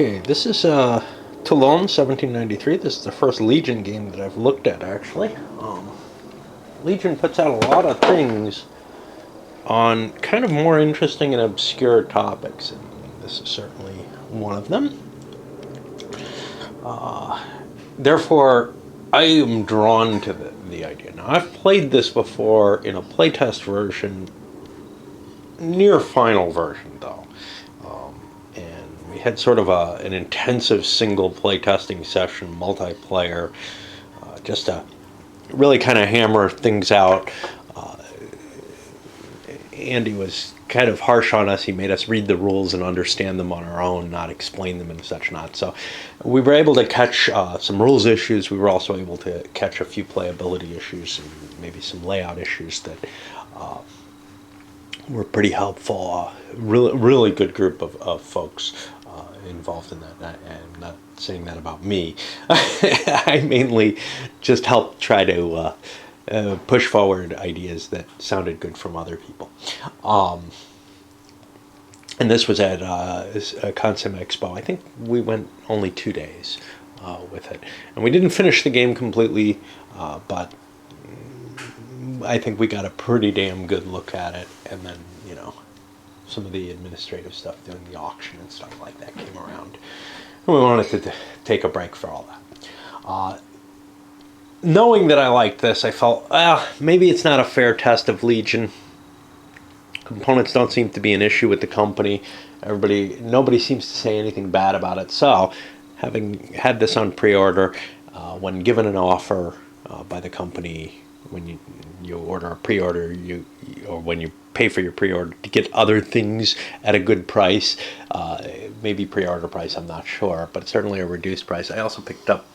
Okay, this is Toulon 1793. This is the first Legion game that I've looked at, actually. Legion puts out a lot of things on kind of more interesting and obscure topics, and this is certainly one of them. Therefore, I am drawn to the idea. Now, I've played this before in a playtest version, near final version, though. And we had sort of an intensive single playtesting session, multiplayer, just to really kind of hammer things out. Andy was kind of harsh on us. He made us read the rules and understand them on our own, not explain them and such not. So we were able to catch some rules issues. We were also able to catch a few playability issues and maybe some layout issues that were pretty helpful. Really good group of folks involved in that. I'm not saying that about me. I mainly just helped try to push forward ideas that sounded good from other people. And this was at Consim Expo. I think we went only 2 days with it. And we didn't finish the game completely, but I think we got a pretty damn good look at it. And then, some of the administrative stuff, doing the auction and stuff like that came around. And we wanted to take a break for all that. Knowing that I liked this, I felt, maybe it's not a fair test of Legion. Components don't seem to be an issue with the company. Nobody seems to say anything bad about it. So, having had this on pre-order, when given an offer by the company, when you order a pre-order, or when you pay for your pre-order to get other things at a good price, maybe pre-order price, I'm not sure, but certainly a reduced price. I also picked up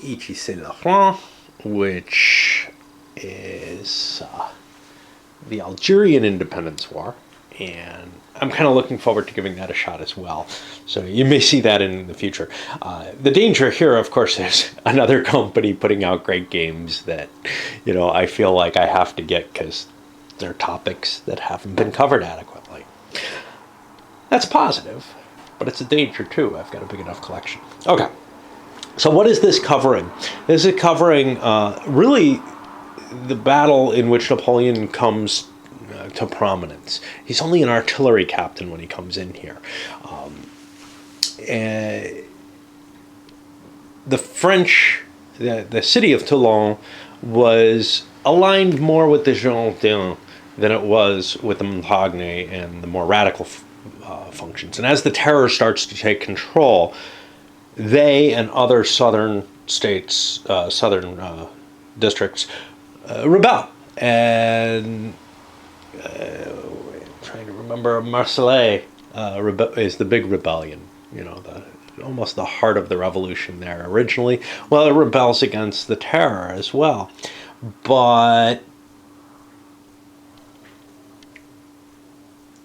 Ici c'est la France, which is the Algerian Independence War, and I'm kind of looking forward to giving that a shot as well. So you may see that in the future. The danger here, of course, is another company putting out great games that, I feel like I have to get because they're topics that haven't been covered adequately. That's positive, but it's a danger too. I've got a big enough collection. Okay. So what is this covering? This is covering really the battle in which Napoleon comes to prominence. He's only an artillery captain when he comes in here. And the French, the city of Toulon, was aligned more with the Girondins than it was with the Montagne and the more radical functions. And as the terror starts to take control, they and other southern states, southern districts, rebel. And trying to remember, Marseille is the big rebellion. Almost the heart of the revolution there originally. Well, it rebels against the terror as well. But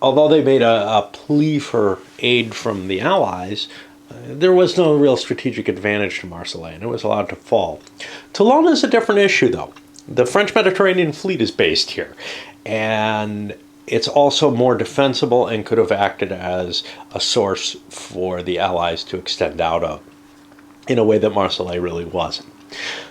although they made a plea for aid from the Allies, there was no real strategic advantage to Marseille, and it was allowed to fall. Toulon is a different issue, though. The French Mediterranean Fleet is based here, and it's also more defensible and could have acted as a source for the Allies to extend out of in a way that Marseille really wasn't.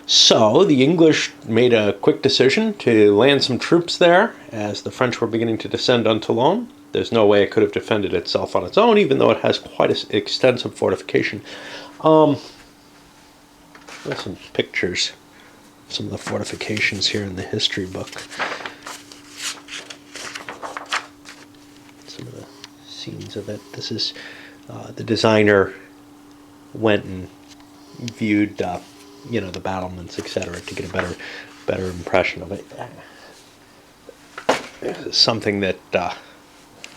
So the English made a quick decision to land some troops there as the French were beginning to descend on Toulon. There's no way it could have defended itself on its own, even though it has quite an extensive fortification. There's some pictures, some of the fortifications here in the history book. Some of the scenes of it. This is the designer went and viewed, the battlements, etc., to get a better impression of it. This is something that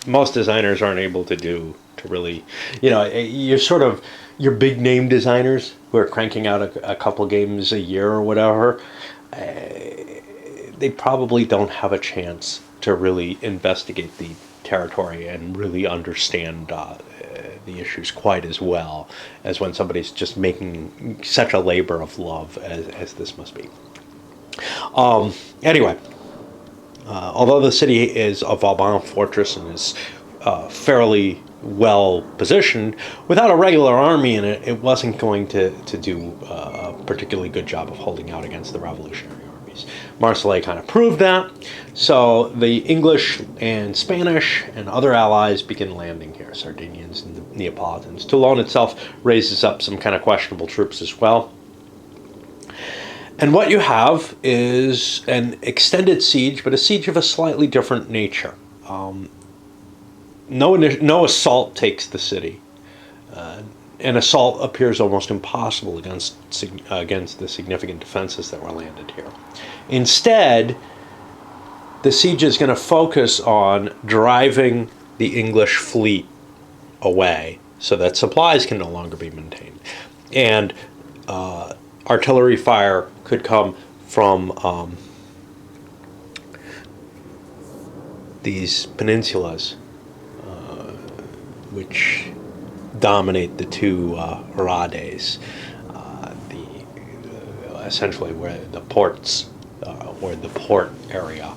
most designers aren't able to do, to really, your big name designers who are cranking out a couple games a year or whatever, they probably don't have a chance to really investigate the territory and really understand the issues quite as well as when somebody's just making such a labor of love as this must be. Anyway, although the city is a Vauban fortress and is fairly well positioned. Without a regular army in it, it wasn't going to do a particularly good job of holding out against the revolutionary armies. Marseille kind of proved that. So the English and Spanish and other allies begin landing here, Sardinians and the Neapolitans. Toulon itself raises up some kind of questionable troops as well. And what you have is an extended siege, but a siege of a slightly different nature. No assault takes the city. An assault appears almost impossible against the significant defenses that were landed here. Instead, the siege is going to focus on driving the English fleet away so that supplies can no longer be maintained. And artillery fire could come from these peninsulas, which dominate the two rades, essentially where the ports, or the port area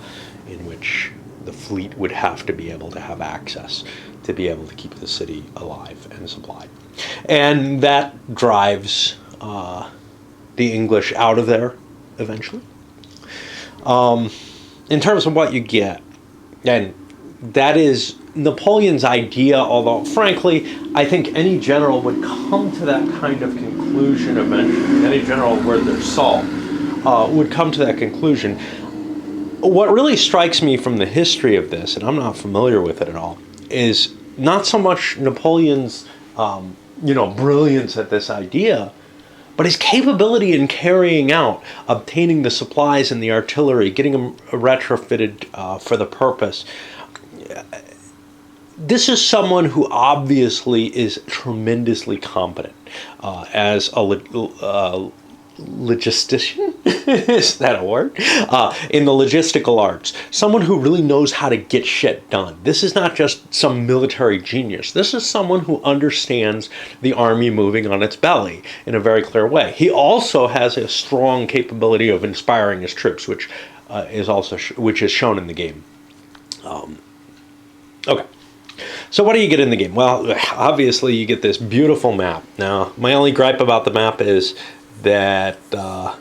in which the fleet would have to be able to have access to be able to keep the city alive and supplied. And that drives the English out of there eventually. In terms of what you get, and that is Napoleon's idea, although frankly I think any general would come to that kind of conclusion eventually. Any general worth their salt would come to that conclusion. What really strikes me from the history of this, and I'm not familiar with it at all, is not so much Napoleon's brilliance at this idea, but his capability in carrying out, obtaining the supplies and the artillery, getting them retrofitted for the purpose. This is someone who obviously is tremendously competent as a logistician. Is that a word? In the logistical arts. Someone who really knows how to get shit done. This is not just some military genius. This is someone who understands the army moving on its belly in a very clear way. He also has a strong capability of inspiring his troops, which is shown in the game. Okay. So what do you get in the game? Well, obviously you get this beautiful map. Now, my only gripe about the map is that the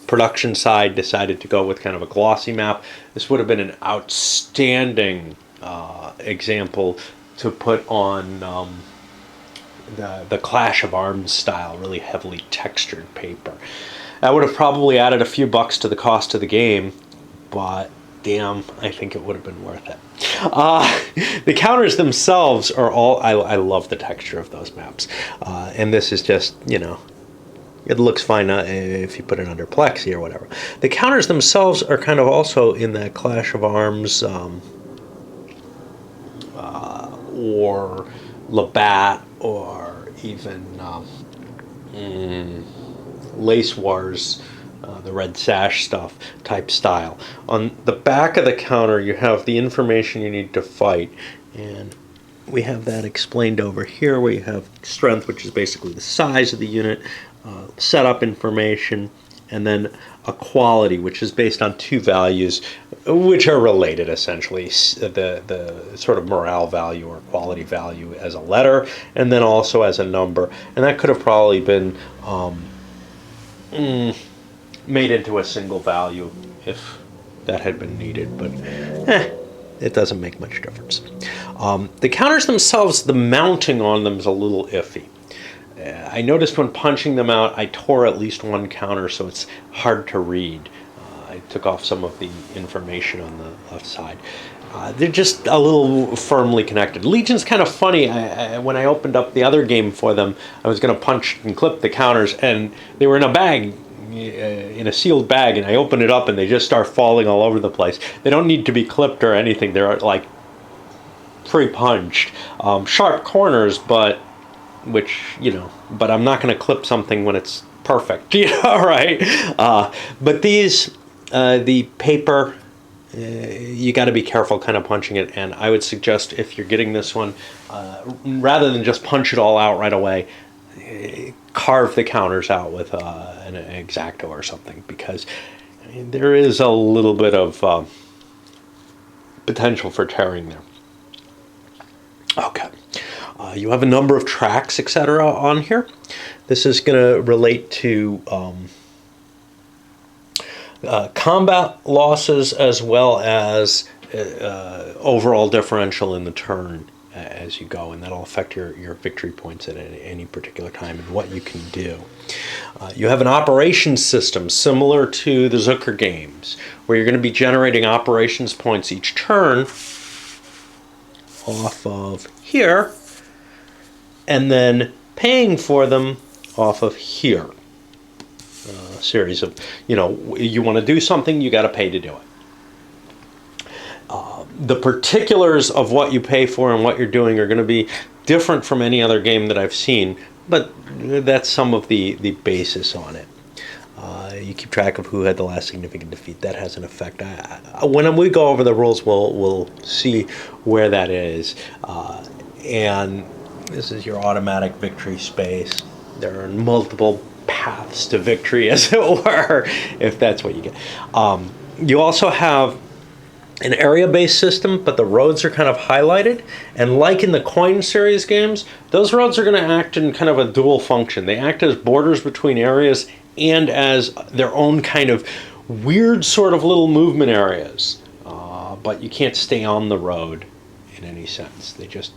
production side decided to go with kind of a glossy map. This would have been an outstanding example to put on the Clash of Arms style, really heavily textured paper. That would have probably added a few bucks to the cost of the game, but damn, I think it would have been worth it. The counters themselves are all, I love the texture of those maps. And this is just, it looks fine if you put it under plexi or whatever. The counters themselves are kind of also in that Clash of Arms or Labatt or even Lace Wars, the Red Sash stuff type style. On the back of the counter you have the information you need to fight, and we have that explained over here where you have strength, which is basically the size of the unit, setup information, and then a quality, which is based on two values which are related essentially, the sort of morale value or quality value as a letter, and then also as a number. And that could have probably been made into a single value if that had been needed, but it doesn't make much difference. The counters themselves, the mounting on them is a little iffy. I noticed when punching them out, I tore at least one counter, so it's hard to read. I took off some of the information on the left side. They're just a little firmly connected. Legion's kind of funny. When I opened up the other game for them, I was going to punch and clip the counters, and they were in a bag, in a sealed bag, and I open it up and they just start falling all over the place. They don't need to be clipped or anything. They're like pre-punched. Sharp corners, but but I'm not going to clip something when it's perfect, right? But these, the paper, you got to be careful kind of punching it, and I would suggest if you're getting this one, rather than just punch it all out right away, carve the counters out with an X-Acto or something, because there is a little bit of potential for tearing there. Okay. You have a number of tracks, etc. on here. This is going to relate to combat losses as well as overall differential in the turn as you go, and that'll affect your victory points at any particular time and what you can do. You have an operations system similar to the Zucker games, where you're going to be generating operations points each turn off of here, and then paying for them off of here. A series of, you want to do something, you got to pay to do it. The particulars of what you pay for and what you're doing are going to be different from any other game that I've seen, but that's some of the basis on it. You keep track of who had the last significant defeat. That has an effect. When we go over the rules, we'll see where that is. And this is your automatic victory space. There are multiple paths to victory, as it were, if that's what you get. You also have an area-based system, but the roads are kind of highlighted. And like in the coin series games, those roads are going to act in kind of a dual function. They act as borders between areas and as their own kind of weird sort of little movement areas. But you can't stay on the road in any sense. They just,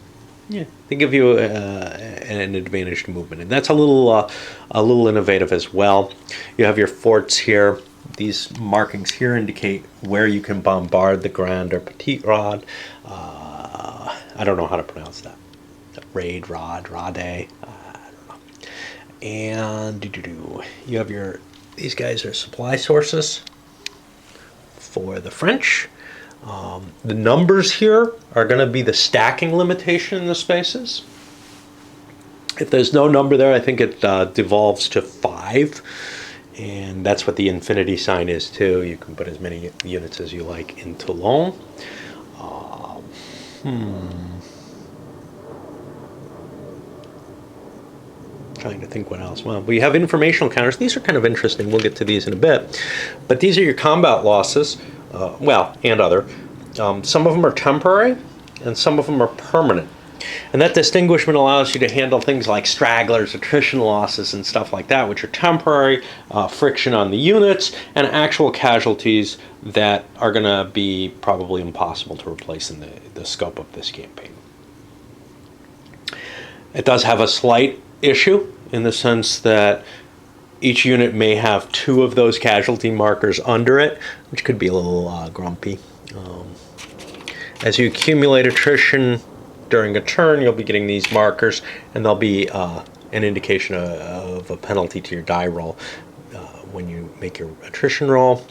they give you an advantage to movement. And that's a little innovative as well. You have your forts here. These markings here indicate where you can bombard the Grand or Petit Rod. I don't know how to pronounce that. Raid, Rod, Rade. I don't know. And you have these guys are supply sources for the French. The numbers here are going to be the stacking limitation in the spaces. If there's no number there, I think it devolves to 5. And that's what the infinity sign is too. You can put as many units as you like in Toulon. Trying to think what else. Well, we have informational counters. These are kind of interesting. We'll get to these in a bit. But these are your combat losses, and other. Some of them are temporary, and some of them are permanent. And that distinguishment allows you to handle things like stragglers, attrition losses, and stuff like that, which are temporary, friction on the units, and actual casualties that are going to be probably impossible to replace in the scope of this campaign. It does have a slight issue in the sense that each unit may have 2 of those casualty markers under it, which could be a little grumpy. As you accumulate attrition during a turn, you'll be getting these markers, and there'll be an indication of a penalty to your die roll when you make your attrition roll.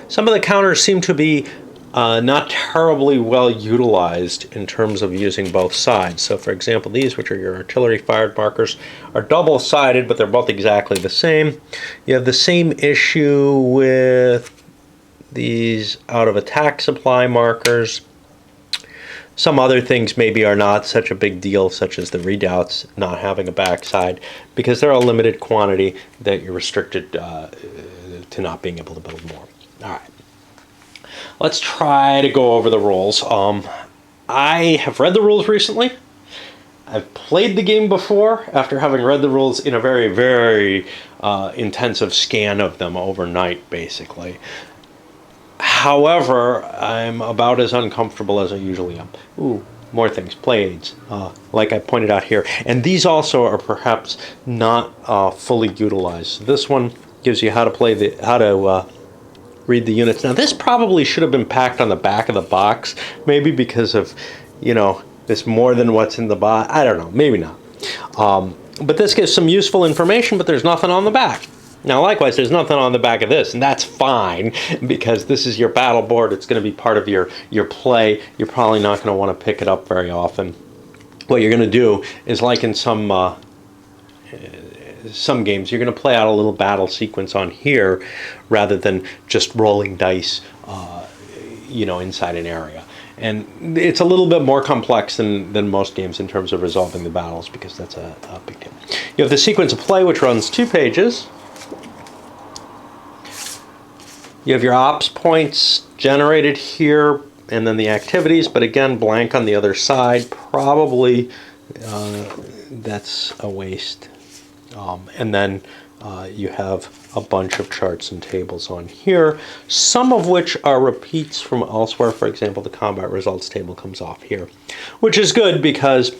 Some of the counters seem to be not terribly well utilized in terms of using both sides. So for example, these, which are your artillery fired markers, are double-sided, but they're both exactly the same. You have the same issue with these out of attack supply markers. Some other things maybe are not such a big deal, such as the redoubts not having a backside, because they're a limited quantity that you're restricted to not being able to build more. All right. Let's try to go over the rules. I have read the rules recently. I've played the game before after having read the rules in a very, very intensive scan of them overnight, basically. However, I'm about as uncomfortable as I usually am. Ooh, more things. Play aids, like I pointed out here. And these also are perhaps not fully utilized. This one gives you how to read the units. Now, this probably should have been packed on the back of the box, maybe because of, this more than what's in the box. I don't know, maybe not. But this gives some useful information, but there's nothing on the back. Now, likewise, there's nothing on the back of this, and that's fine, because this is your battle board. It's going to be part of your play. You're probably not going to want to pick it up very often. What you're going to do is, like in some games, you're going to play out a little battle sequence on here rather than just rolling dice, inside an area. And it's a little bit more complex than most games in terms of resolving the battles, because that's a big deal. You have the sequence of play, which runs 2 pages. You have your ops points generated here and then the activities, but again, blank on the other side. Probably that's a waste. And then you have a bunch of charts and tables on here, some of which are repeats from elsewhere. For example, the combat results table comes off here, which is good because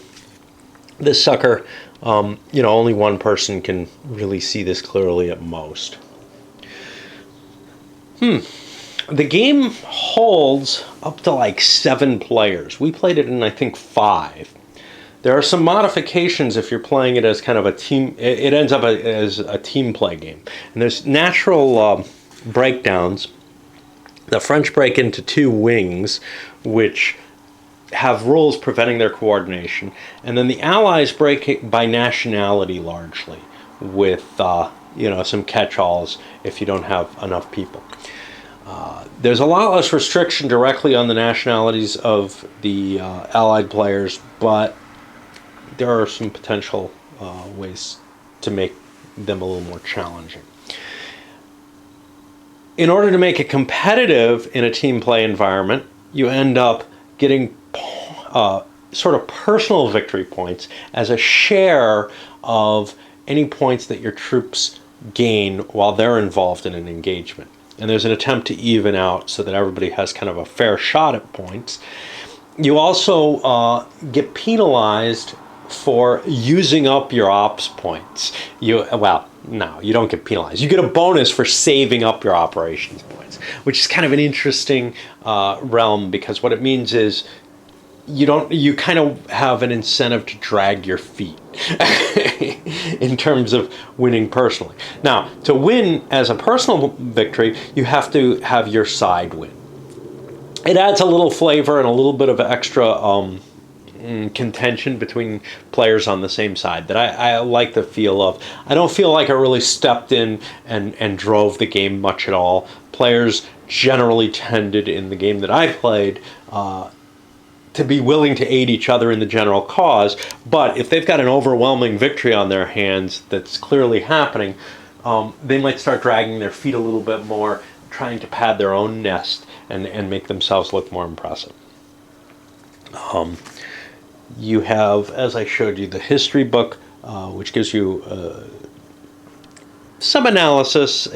this sucker, only one person can really see this clearly at most. The game holds up to like 7 players. We played it in, I think, 5. There are some modifications if you're playing it as kind of a team. It ends up as a team play game. And there's natural breakdowns. The French break into 2 wings, which have rules preventing their coordination. And then the Allies break it by nationality largely, with some catch-alls if you don't have enough people. There's a lot less restriction directly on the nationalities of the Allied players, but there are some potential ways to make them a little more challenging. In order to make it competitive in a team play environment, you end up getting sort of personal victory points as a share of any points that your troops gain while they're involved in an engagement. And there's an attempt to even out so that everybody has kind of a fair shot at points. You also get penalized for using up your ops points. You don't get penalized. You get a bonus for saving up your operations points, which is kind of an interesting realm, because what it means is you kind of have an incentive to drag your feet in terms of winning personally. Now, to win as a personal victory, you have to have your side win. It adds a little flavor and a little bit of extra contention between players on the same side that I like the feel of. I don't feel like I really stepped in and drove the game much at all. Players generally tended, in the game that I played, to be willing to aid each other in the general cause, but if they've got an overwhelming victory on their hands that's clearly happening, they might start dragging their feet a little bit more, trying to pad their own nest and make themselves look more impressive. You have, as I showed you, the history book, which gives you some analysis,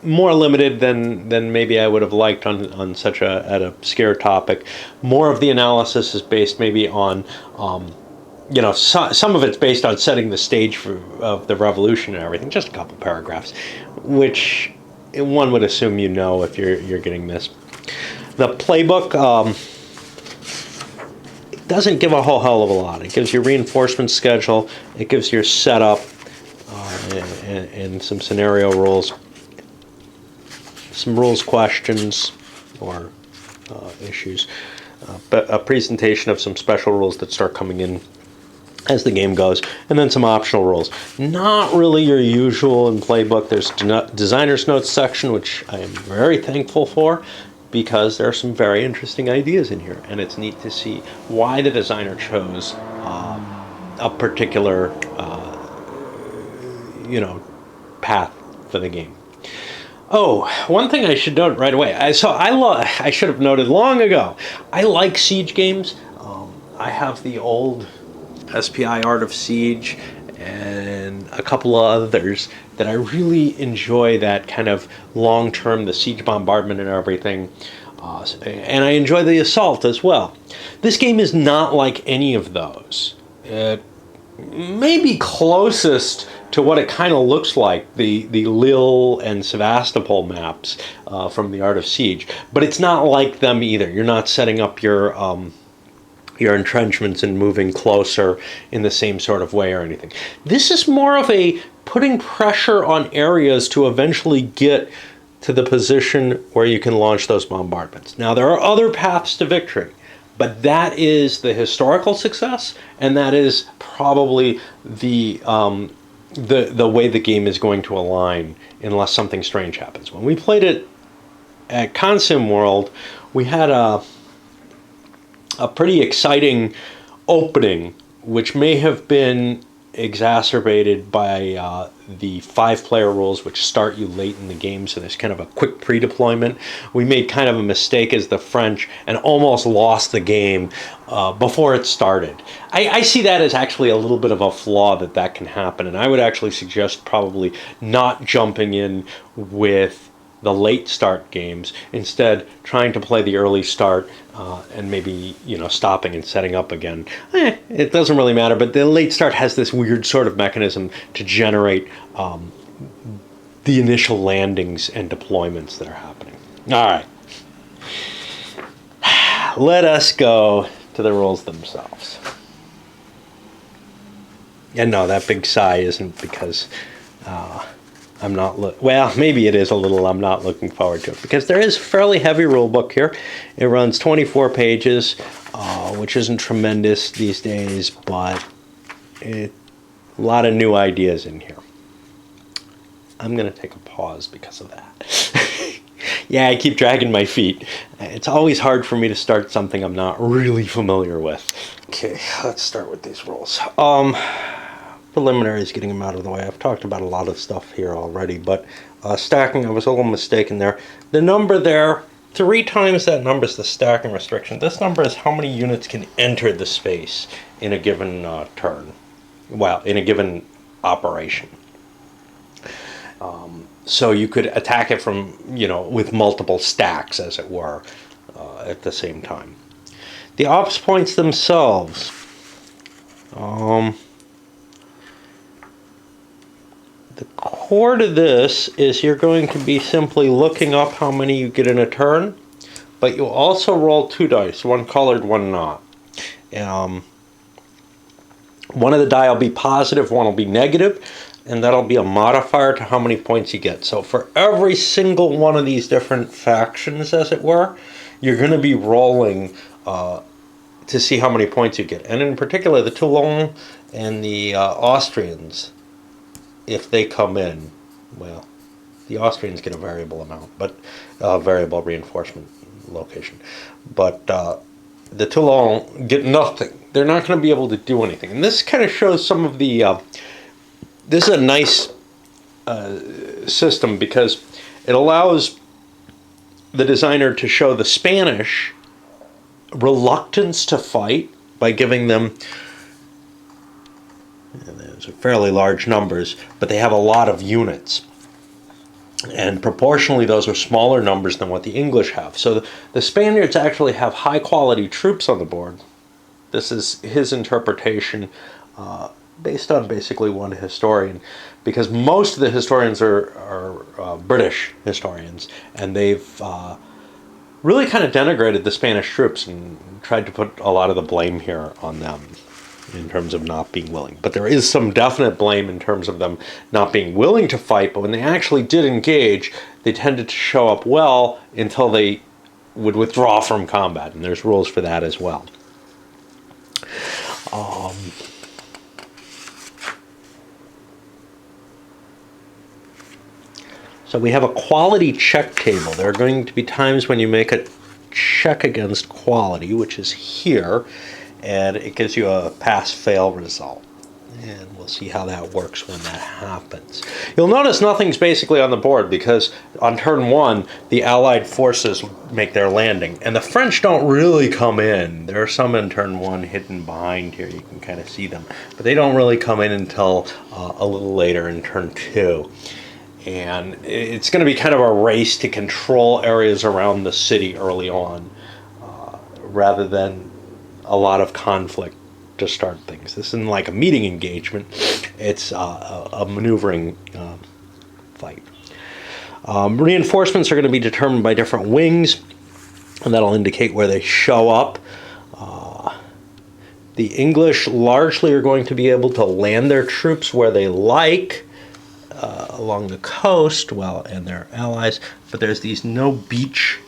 more limited than maybe I would have liked on such an obscure topic. More of the analysis is based maybe on, some of it's based on setting the stage of the revolution and everything. Just a couple paragraphs, which one would assume if you're getting this. The playbook doesn't give a whole hell of a lot. It gives you reinforcement schedule. It gives your setup and some scenario rules. Some rules questions or issues, but a presentation of some special rules that start coming in as the game goes, and then some optional rules. Not really your usual in playbook. There's designer's notes section, which I am very thankful for, because there are some very interesting ideas in here, and it's neat to see why the designer chose a particular path for the game. Oh, one thing I should note right away. I should have noted long ago. I like siege games. I have the old SPI Art of Siege and a couple of others that I really enjoy, that kind of long-term, the siege bombardment and everything. And I enjoy the assault as well. This game is not like any of those. It may be closest to what it kind of looks like, the Lille and Sevastopol maps from the Art of Siege, but it's not like them either. You're not setting up your entrenchments and moving closer in the same sort of way or anything. This is more of a putting pressure on areas to eventually get to the position where you can launch those bombardments. Now, there are other paths to victory, but that is the historical success, and that is probably the way the game is going to align, unless something strange happens. When we played it at Consim World, we had a pretty exciting opening, which may have been exacerbated by the 5-player rules, which start you late in the game, so there's kind of a quick pre-deployment. We made kind of a mistake as the French and almost lost the game before it started. I see that as actually a little bit of a flaw that can happen, and I would actually suggest probably not jumping in with the late start games, instead trying to play the early start and maybe, stopping and setting up again. It doesn't really matter, but the late start has this weird sort of mechanism to generate the initial landings and deployments that are happening. All right. Let us go to the rules themselves. And no, that big sigh isn't because I'm not well, maybe it is a little. I'm not looking forward to it because there is a fairly heavy rule book here. It runs 24 pages, which isn't tremendous these days, but a lot of new ideas in here. I'm going to take a pause because of that. Yeah, I keep dragging my feet. It's always hard for me to start something I'm not really familiar with. Okay, let's start with these rules. Preliminaries, getting them out of the way. I've talked about a lot of stuff here already, but stacking, I was a little mistaken there. The number there, 3 times that number is the stacking restriction. This number is how many units can enter the space in a given turn. Well, in a given operation. So you could attack it from, with multiple stacks, as it were, at the same time. The ops points themselves. The core to this is you're going to be simply looking up how many you get in a turn, but you'll also roll 2 dice, one colored, one not. One of the die will be positive, one will be negative, and that'll be a modifier to how many points you get. So for every single one of these different factions, as it were, you're going to be rolling to see how many points you get. And in particular, the Toulon and the Austrians, if they come in, well, the Austrians get a variable amount, but variable reinforcement location. But the Toulon get nothing. They're not going to be able to do anything. And this kind of shows some of the... this is a nice system because it allows the designer to show the Spanish reluctance to fight by giving them... Those are fairly large numbers, but they have a lot of units. And proportionally, those are smaller numbers than what the English have. So the Spaniards actually have high-quality troops on the board. This is his interpretation, based on basically one historian, because most of the historians are British historians, and they've really kind of denigrated the Spanish troops and tried to put a lot of the blame here on them in terms of not being willing. But there is some definite blame in terms of them not being willing to fight, but when they actually did engage, they tended to show up well until they would withdraw from combat, and there's rules for that as well. So we have a quality check table. There are going to be times when you make a check against quality, which is here, and it gives you a pass-fail result. And we'll see how that works when that happens. You'll notice nothing's basically on the board because on turn 1, the Allied forces make their landing. And the French don't really come in. There are some in turn 1 hidden behind here. You can kind of see them. But they don't really come in until a little later in turn 2. And it's going to be kind of a race to control areas around the city early on, rather than a lot of conflict to start things. This isn't like a meeting engagement. It's a maneuvering fight. Reinforcements are going to be determined by different wings, and that'll indicate where they show up. The English largely are going to be able to land their troops where they like, along the coast, well, and their allies, but there's these no beach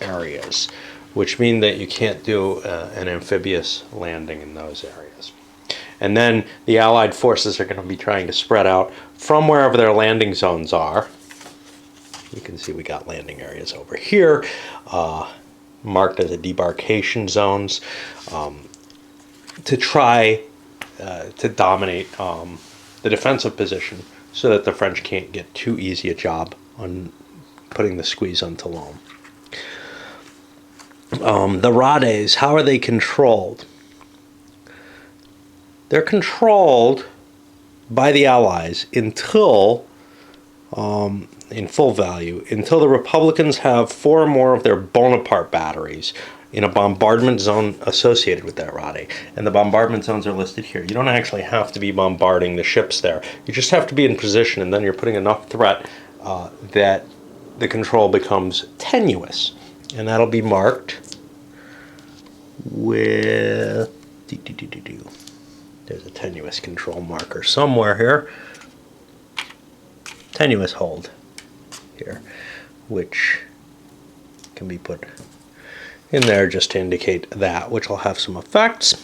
areas, which mean that you can't do an amphibious landing in those areas. And then the Allied forces are going to be trying to spread out from wherever their landing zones are. You can see we got landing areas over here, marked as a debarkation zones, to try to dominate the defensive position so that the French can't get too easy a job on putting the squeeze on Toulon. The Rades, how are they controlled? They're controlled by the Allies until, in full value, until the Republicans have 4 or more of their Bonaparte batteries in a bombardment zone associated with that Rade. And the bombardment zones are listed here. You don't actually have to be bombarding the ships there. You just have to be in position, and then you're putting enough threat that the control becomes tenuous. And that'll be marked with... There's a tenuous control marker somewhere here. Tenuous hold here, which can be put in there just to indicate that, which will have some effects.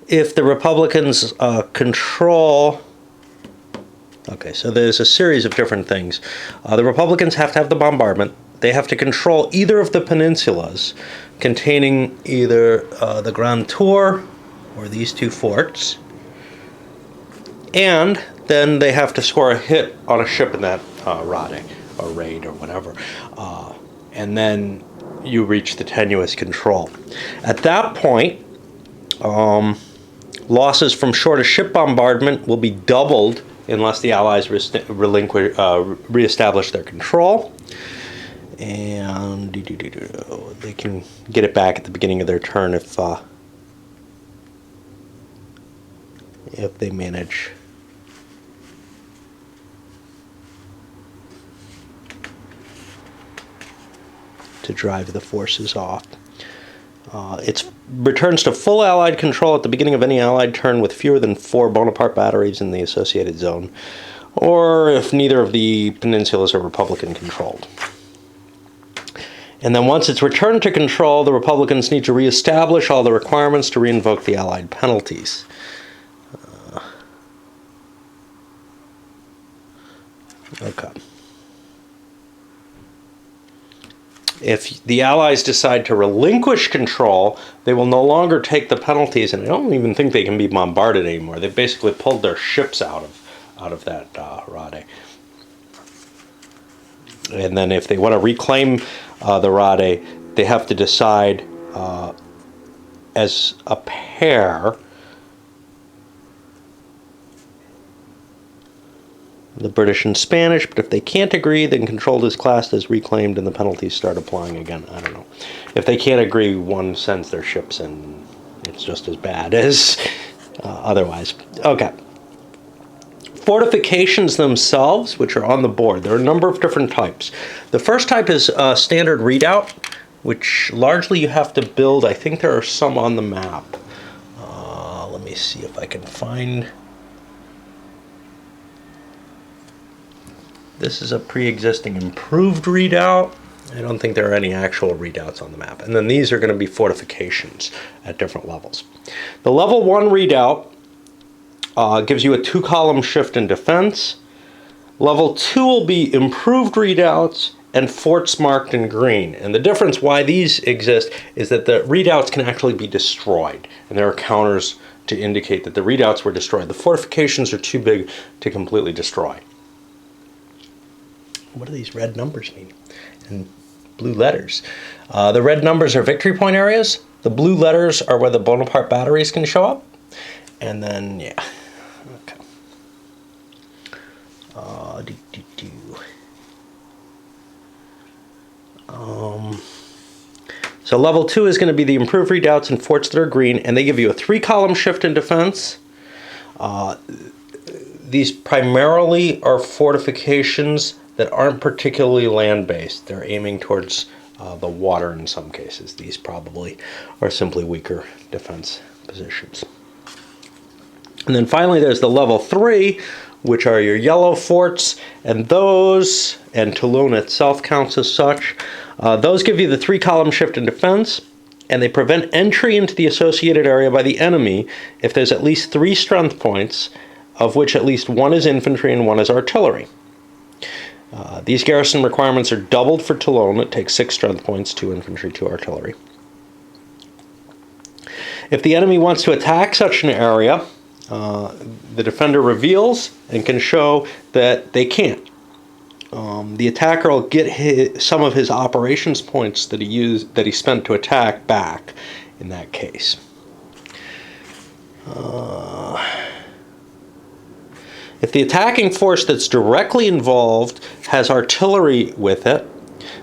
If the Republicans control... Okay, so there's a series of different things. The Republicans have to have the bombardment. They have to control either of the peninsulas containing either the Grand Tour or these 2 forts. And then they have to score a hit on a ship in that Rade or raid or whatever. And then you reach the tenuous control. At that point, losses from shore-to-ship bombardment will be doubled unless the Allies reestablish their control. And they can get it back at the beginning of their turn if they manage to drive the forces off. It returns to full Allied control at the beginning of any Allied turn with fewer than 4 Bonaparte batteries in the associated zone, or if neither of the peninsulas are Republican controlled. And then once it's returned to control, the Republicans need to reestablish all the requirements to reinvoke the Allied penalties. Okay. If the Allies decide to relinquish control, they will no longer take the penalties, and I don't even think they can be bombarded anymore. They've basically pulled their ships out of that Rade. And then if they want to reclaim the Rade, they have to decide as a pair, the British and Spanish, but if they can't agree, then control is classed as reclaimed and the penalties start applying again. I don't know. If they can't agree, one sends their ships and it's just as bad as otherwise. Okay. Fortifications themselves, which are on the board, there are a number of different types. The first type is standard redoubt, which largely you have to build. I think there are some on the map. Let me see if I can find... This is a pre-existing improved redoubt. I don't think there are any actual redoubts on the map. And then these are going to be fortifications at different levels. The level 1 redoubt gives you a 2-column shift in defense. Level 2 will be improved redoubts and forts marked in green. And the difference why these exist is that the redoubts can actually be destroyed. And there are counters to indicate that the redoubts were destroyed. The fortifications are too big to completely destroy. What do these red numbers mean? And blue letters. The red numbers are victory point areas. The blue letters are where the Bonaparte batteries can show up. And then, yeah. Okay. So level 2 is going to be the improved redoubts and forts that are green, and they give you a 3-column shift in defense. These primarily are fortifications that aren't particularly land-based. They're aiming towards the water in some cases. These probably are simply weaker defense positions. And then finally there's the level 3, which are your yellow forts, and those, and Toulon itself counts as such, those give you the 3-column shift in defense, and they prevent entry into the associated area by the enemy if there's at least 3 strength points, of which at least 1 is infantry and 1 is artillery. These garrison requirements are doubled for Toulon. It takes 6 strength points, 2 infantry, 2 artillery. If the enemy wants to attack such an area, the defender reveals and can show that they can't. The attacker will get some of his operations points that he spent to attack back in that case. If the attacking force that's directly involved has artillery with it,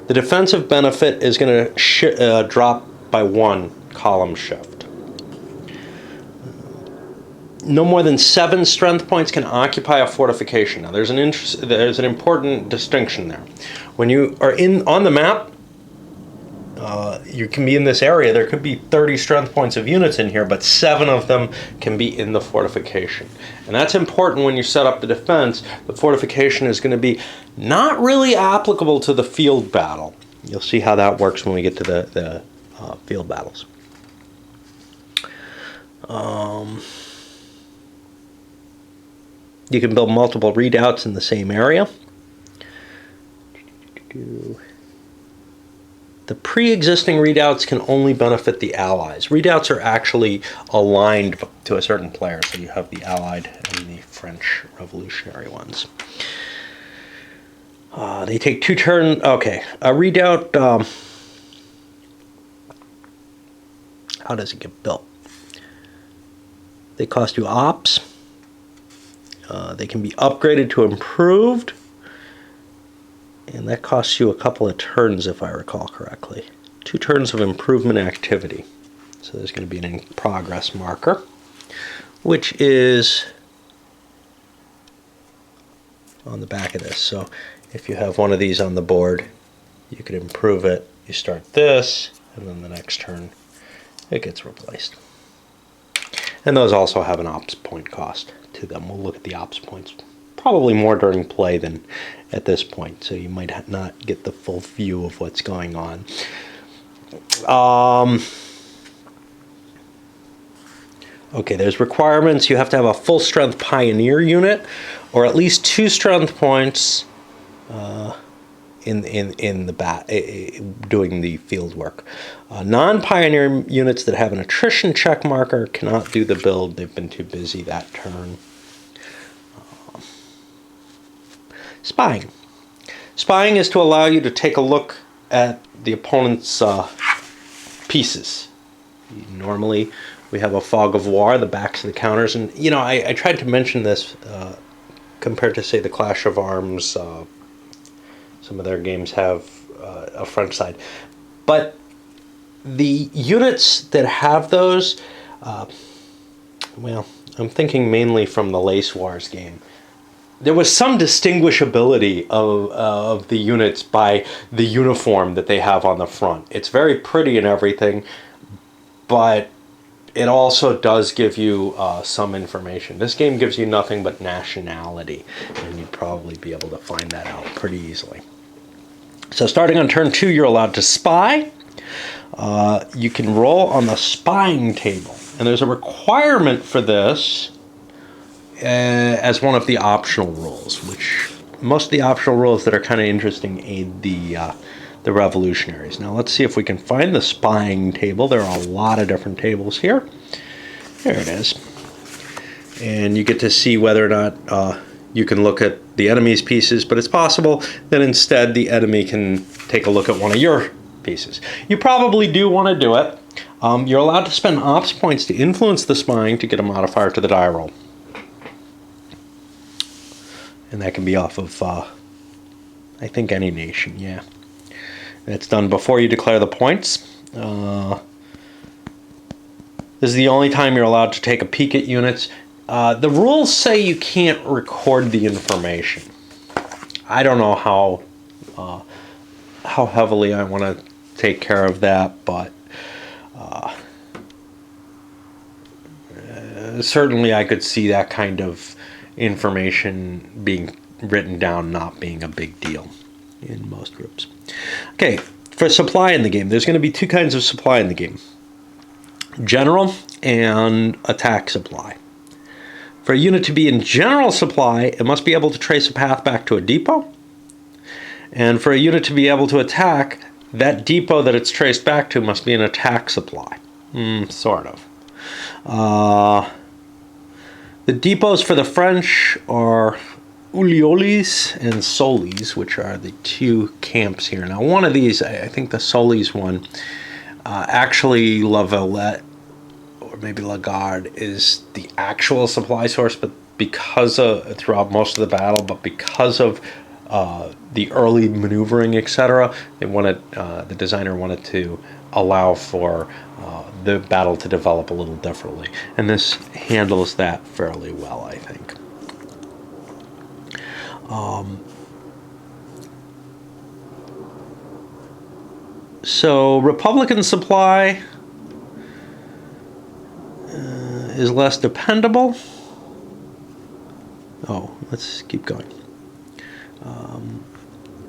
the defensive benefit is going to drop by 1 column shift. No more than 7 strength points can occupy a fortification. Now, there's an important distinction there. When you are on the map, you can be in this area. There could be 30 strength points of units in here, but 7 of them can be in the fortification. And that's important when you set up the defense. The fortification is going to be not really applicable to the field battle. You'll see how that works when we get to the field battles. You can build multiple redoubts in the same area. The pre-existing redoubts can only benefit the Allies. Redoubts are actually aligned to a certain player, so you have the Allied and the French Revolutionary ones. They take 2 turns. Okay, a redoubt. How does it get built? They cost you ops. They can be upgraded to improved. And that costs you a couple of turns, if I recall correctly. 2 turns of improvement activity. So there's going to be an in-progress marker, which is on the back of this. So if you have one of these on the board, you can improve it. You start this, and then the next turn, it gets replaced. And those also have an ops point cost to them. We'll look at the ops points probably more during play than at this point, so you might not get the full view of what's going on. Okay, there's requirements. You have to have a full strength pioneer unit, or at least 2 strength points in the doing the field work. Non-pioneer units that have an attrition check marker cannot do the build. They've been too busy that turn. Spying. Spying is to allow you to take a look at the opponent's pieces. Normally, we have a fog of war, the backs of the counters, and you know, I tried to mention this compared to, say, the Clash of Arms. Some of their games have a front side, but the units that have those, well, I'm thinking mainly from the Lace Wars game. There was some distinguishability of the units by the uniform that they have on the front. It's very pretty and everything, but it also does give you some information. This game gives you nothing but nationality, and you'd probably be able to find that out pretty easily. So starting on turn 2, you're allowed to spy. You can roll on the spying table, and there's a requirement for this as one of the optional rules, which most of the optional rules that are kind of interesting aid the revolutionaries. Now let's see if we can find the spying table. There are a lot of different tables here. There it is. And you get to see whether or not you can look at the enemy's pieces, but it's possible that instead the enemy can take a look at one of your pieces. You probably do want to do it. You're allowed to spend ops points to influence the spying to get a modifier to the die roll. And that can be off of, I think, any nation, yeah. It's done before you declare the points. This is the only time you're allowed to take a peek at units. The rules say you can't record the information. I don't know how heavily I want to take care of that, but certainly I could see that kind of information being written down not being a big deal in most groups. Okay, for supply in the game, there's going to be 2 kinds of supply in the game. General and attack supply. For a unit to be in general supply, it must be able to trace a path back to a depot. And for a unit to be able to attack, that depot that it's traced back to must be an attack supply. Sort of. The depots for the French are Uliolis and Solis, which are the two camps here. Now, one of these, I think the Solis one, actually La Valette, or maybe La Garde, is the actual supply source, but because of, throughout most of the battle, but because of the early maneuvering, etc., they wanted, the designer wanted to allow for the battle to develop a little differently, and this handles that fairly well, I think. So Republican supply is less dependable. Oh, let's keep going.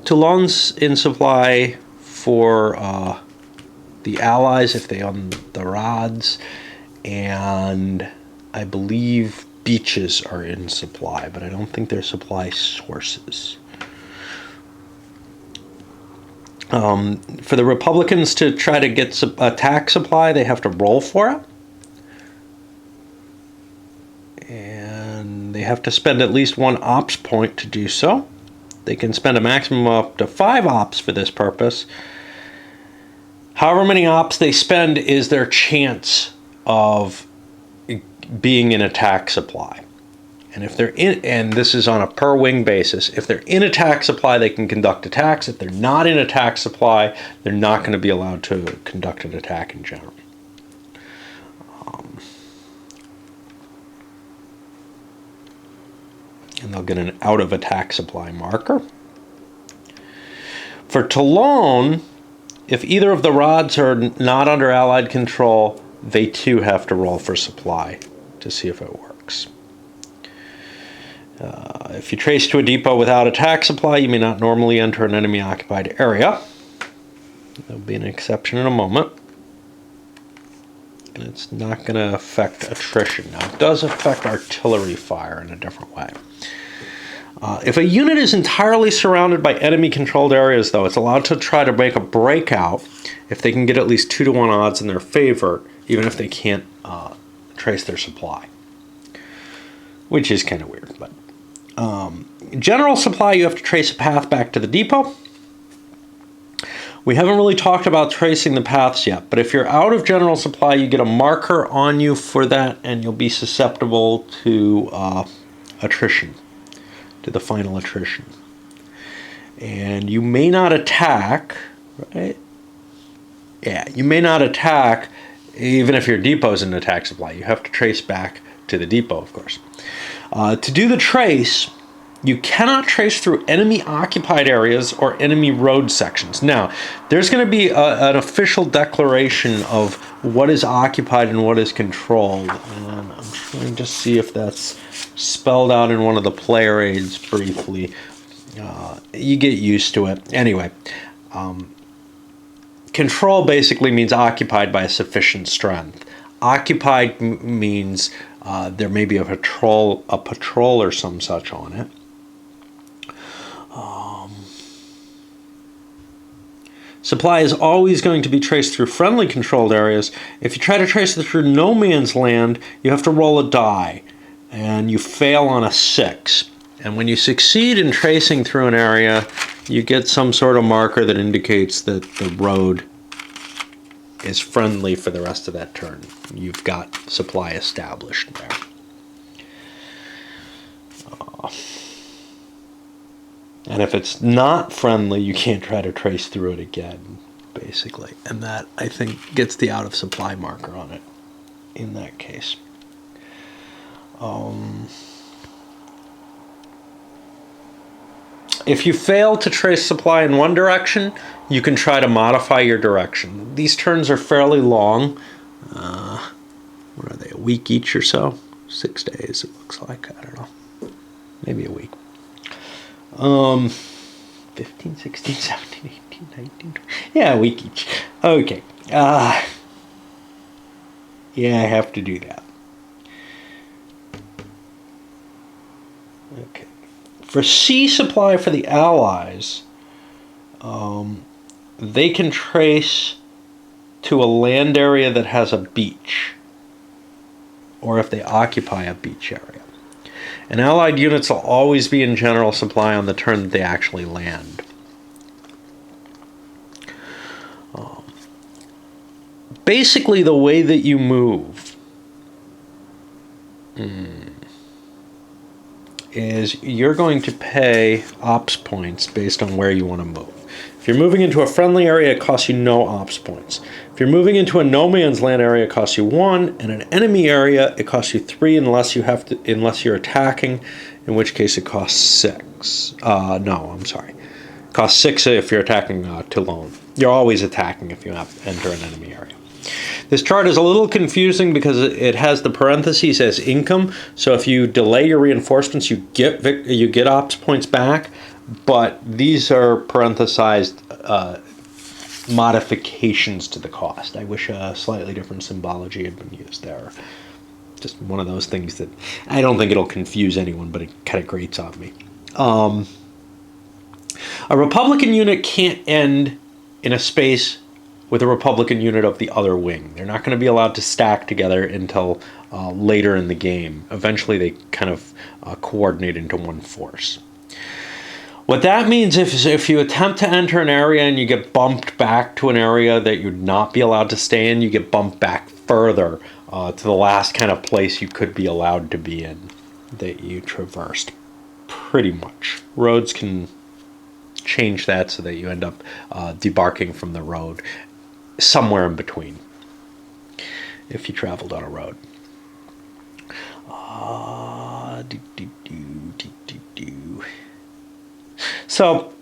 Toulon's in supply for the Allies if they own the rods, and I believe beaches are in supply, but I don't think they're supply sources. For the Republicans to try to get attack supply, they have to roll for it. And they have to spend at least 1 ops point to do so. They can spend a maximum of up to 5 ops for this purpose. However many ops they spend is their chance of being in attack supply. And if they're in, and this is on a per wing basis, if they're in attack supply, they can conduct attacks. If they're not in attack supply, they're not going to be allowed to conduct an attack in general. And they'll get an out of attack supply marker. For Toulon, if either of the rods are not under Allied control, they too have to roll for supply to see if it works. If you trace to a depot without attack supply, you may not normally enter an enemy-occupied area. There'll be an exception in a moment. And it's not going to affect attrition. Now, it does affect artillery fire in a different way. If a unit is entirely surrounded by enemy-controlled areas, though, it's allowed to try to make a breakout if they can get at least 2-to-1 odds in their favor, even if they can't trace their supply. Which is kind of weird, but... general supply, you have to trace a path back to the depot. We haven't really talked about tracing the paths yet, but if you're out of general supply, you get a marker on you for that, and you'll be susceptible to attrition, to the final attrition. And you may not attack, right? Yeah, you may not attack even if your depot's in attack supply. You have to trace back to the depot, of course. To do the trace, you cannot trace through enemy-occupied areas or enemy road sections. Now, there's going to be an official declaration of what is occupied and what is controlled. And I'm trying to see if that's spelled out in one of the player aids briefly. You get used to it. Anyway, control basically means occupied by a sufficient strength. Occupied means there may be a patrol or some such on it. Supply is always going to be traced through friendly controlled areas. If you try to trace it through no man's land, you have to roll a die, and you fail on a 6. And when you succeed in tracing through an area, you get some sort of marker that indicates that the road is friendly for the rest of that turn. You've got supply established there. And if it's not friendly, you can't try to trace through it again, basically. And that, I think, gets the out of supply marker on it in that case. If you fail to trace supply in one direction, you can try to modify your direction. These turns are fairly long. What are they, a week each or so? 6 days, it looks like. I don't know. Maybe a week. 15, 16, 17, 18, 19, 20. Yeah, a week each. Okay. Yeah, I have to do that. Okay. For sea supply for the Allies, they can trace to a land area that has a beach, or if they occupy a beach area. And Allied units will always be in general supply on the turn that they actually land. Basically, the way that you move is you're going to pay ops points based on where you want to move. If you're moving into a friendly area, it costs you no ops points. If you're moving into a no man's land area, it costs you 1, and an enemy area, it costs you 3 unless you're attacking, in which case it costs 6. No, I'm sorry. It costs 6 if you're attacking Toulon. You're always attacking if you enter an enemy area. This chart is a little confusing because it has the parentheses as income. So if you delay your reinforcements, you get ops points back, but these are parenthesized modifications to the cost. I wish a slightly different symbology had been used there. Just one of those things that I don't think it'll confuse anyone, but it kind of grates on me. A Republican unit can't end in a space with a Republican unit of the other wing. They're not going to be allowed to stack together until later in the game. Eventually they kind of coordinate into one force. What that means is if you attempt to enter an area and you get bumped back to an area that you'd not be allowed to stay in, you get bumped back further to the last kind of place you could be allowed to be in that you traversed. Pretty much. Roads can change that so that you end up debarking from the road somewhere in between if you traveled on a road. So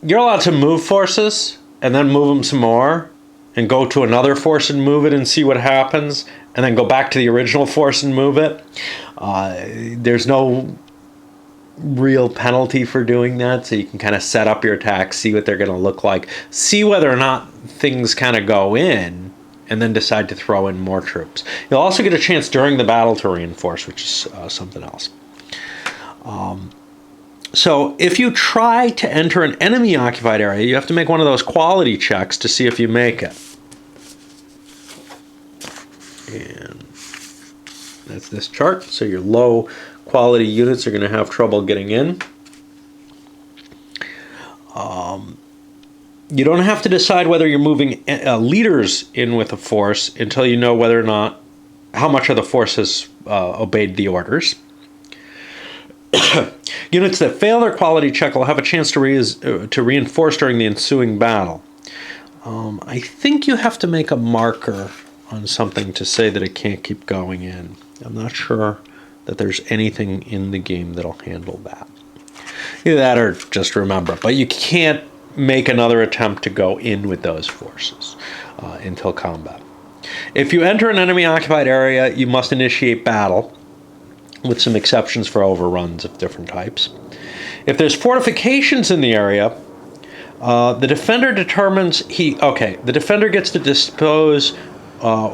you're allowed to move forces and then move them some more and go to another force and move it and see what happens, and then go back to the original force and move it. There's no real penalty for doing that, so you can kind of set up your attacks, see what they're going to look like, see whether or not things kind of go in, and then decide to throw in more troops. You'll also get a chance during the battle to reinforce, which is something else. So if you try to enter an enemy occupied area, you have to make one of those quality checks to see if you make it. And that's this chart. So your low quality units are going to have trouble getting in. You don't have to decide whether you're moving leaders in with a force until you know whether or not, how much of the force has obeyed the orders. Units that fail their quality check will have a chance to reinforce during the ensuing battle. I think you have to make a marker on something to say that it can't keep going in. I'm not sure that there's anything in the game that'll handle that. Either that or just remember it. But you can't make another attempt to go in with those forces until combat. If you enter an enemy occupied area, you must initiate battle, with some exceptions for overruns of different types. If there's fortifications in the area, the defender determines the defender gets to dispose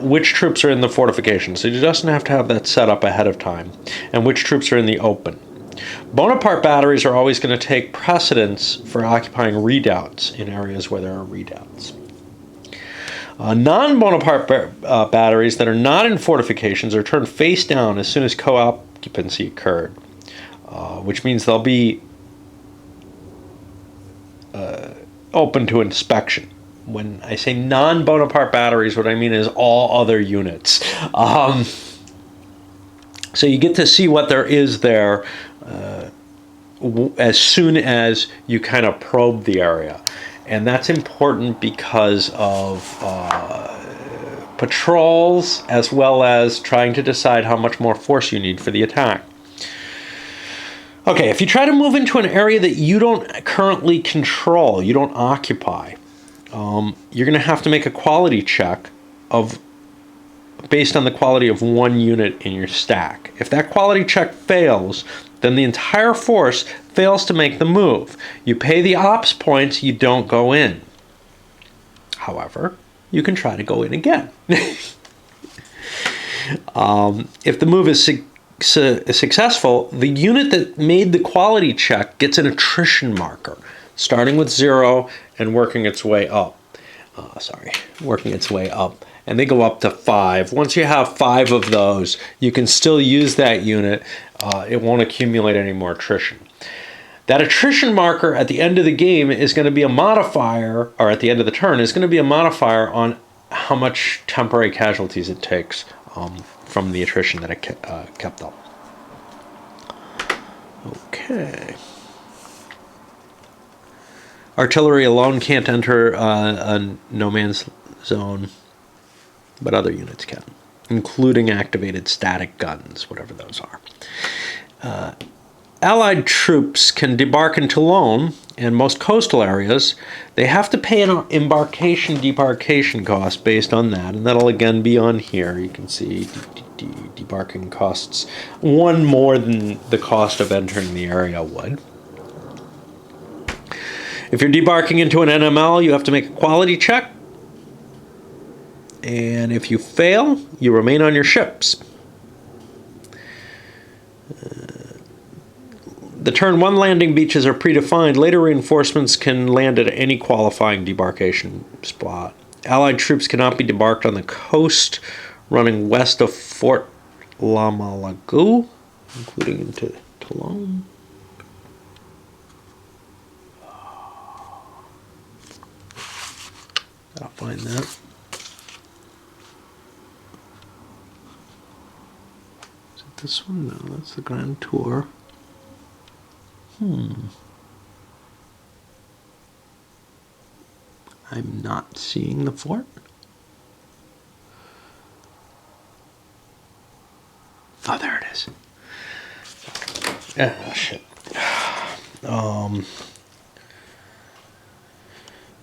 which troops are in the fortifications. So he doesn't have to have that set up ahead of time, and which troops are in the open. Bonaparte batteries are always going to take precedence for occupying redoubts in areas where there are redoubts. Non-Bonaparte batteries that are not in fortifications are turned face down as soon as co-occupancy occurred, which means they'll be open to inspection. When I say non-Bonaparte batteries, what I mean is all other units. So you get to see what there is there as soon as you kind of probe the area. And that's important because of patrols, as well as trying to decide how much more force you need for the attack. Okay, if you try to move into an area that you don't currently control, you don't occupy, you're going to have to make a quality check based on the quality of one unit in your stack. If that quality check fails, then the entire force fails to make the move. You pay the ops points, you don't go in. However, you can try to go in again. If the move is successful, the unit that made the quality check gets an attrition marker. starting with 0 and working its way up. Working its way up. And they go up to 5. Once you have 5 of those, you can still use that unit. It won't accumulate any more attrition. That attrition marker at the end of the game is going to be a modifier, or at the end of the turn, is going to be a modifier on how much temporary casualties it takes from the attrition that it kept up. Okay. Artillery alone can't enter a no man's zone, but other units can, including activated static guns, whatever those are. Allied troops can debark in Toulon and most coastal areas. They have to pay an debarkation cost based on that, and that'll again be on here. You can see debarking costs 1 more than the cost of entering the area would. If you're debarking into an NML, you have to make a quality check. And if you fail, you remain on your ships. The turn 1 landing beaches are predefined. Later reinforcements can land at any qualifying debarkation spot. Allied troops cannot be debarked on the coast running west of Fort Lamalagu, including into Toulon. I'll find that. Is it this one? No, that's the Grand Tour. I'm not seeing the fort. Oh, there it is. Ah, shit.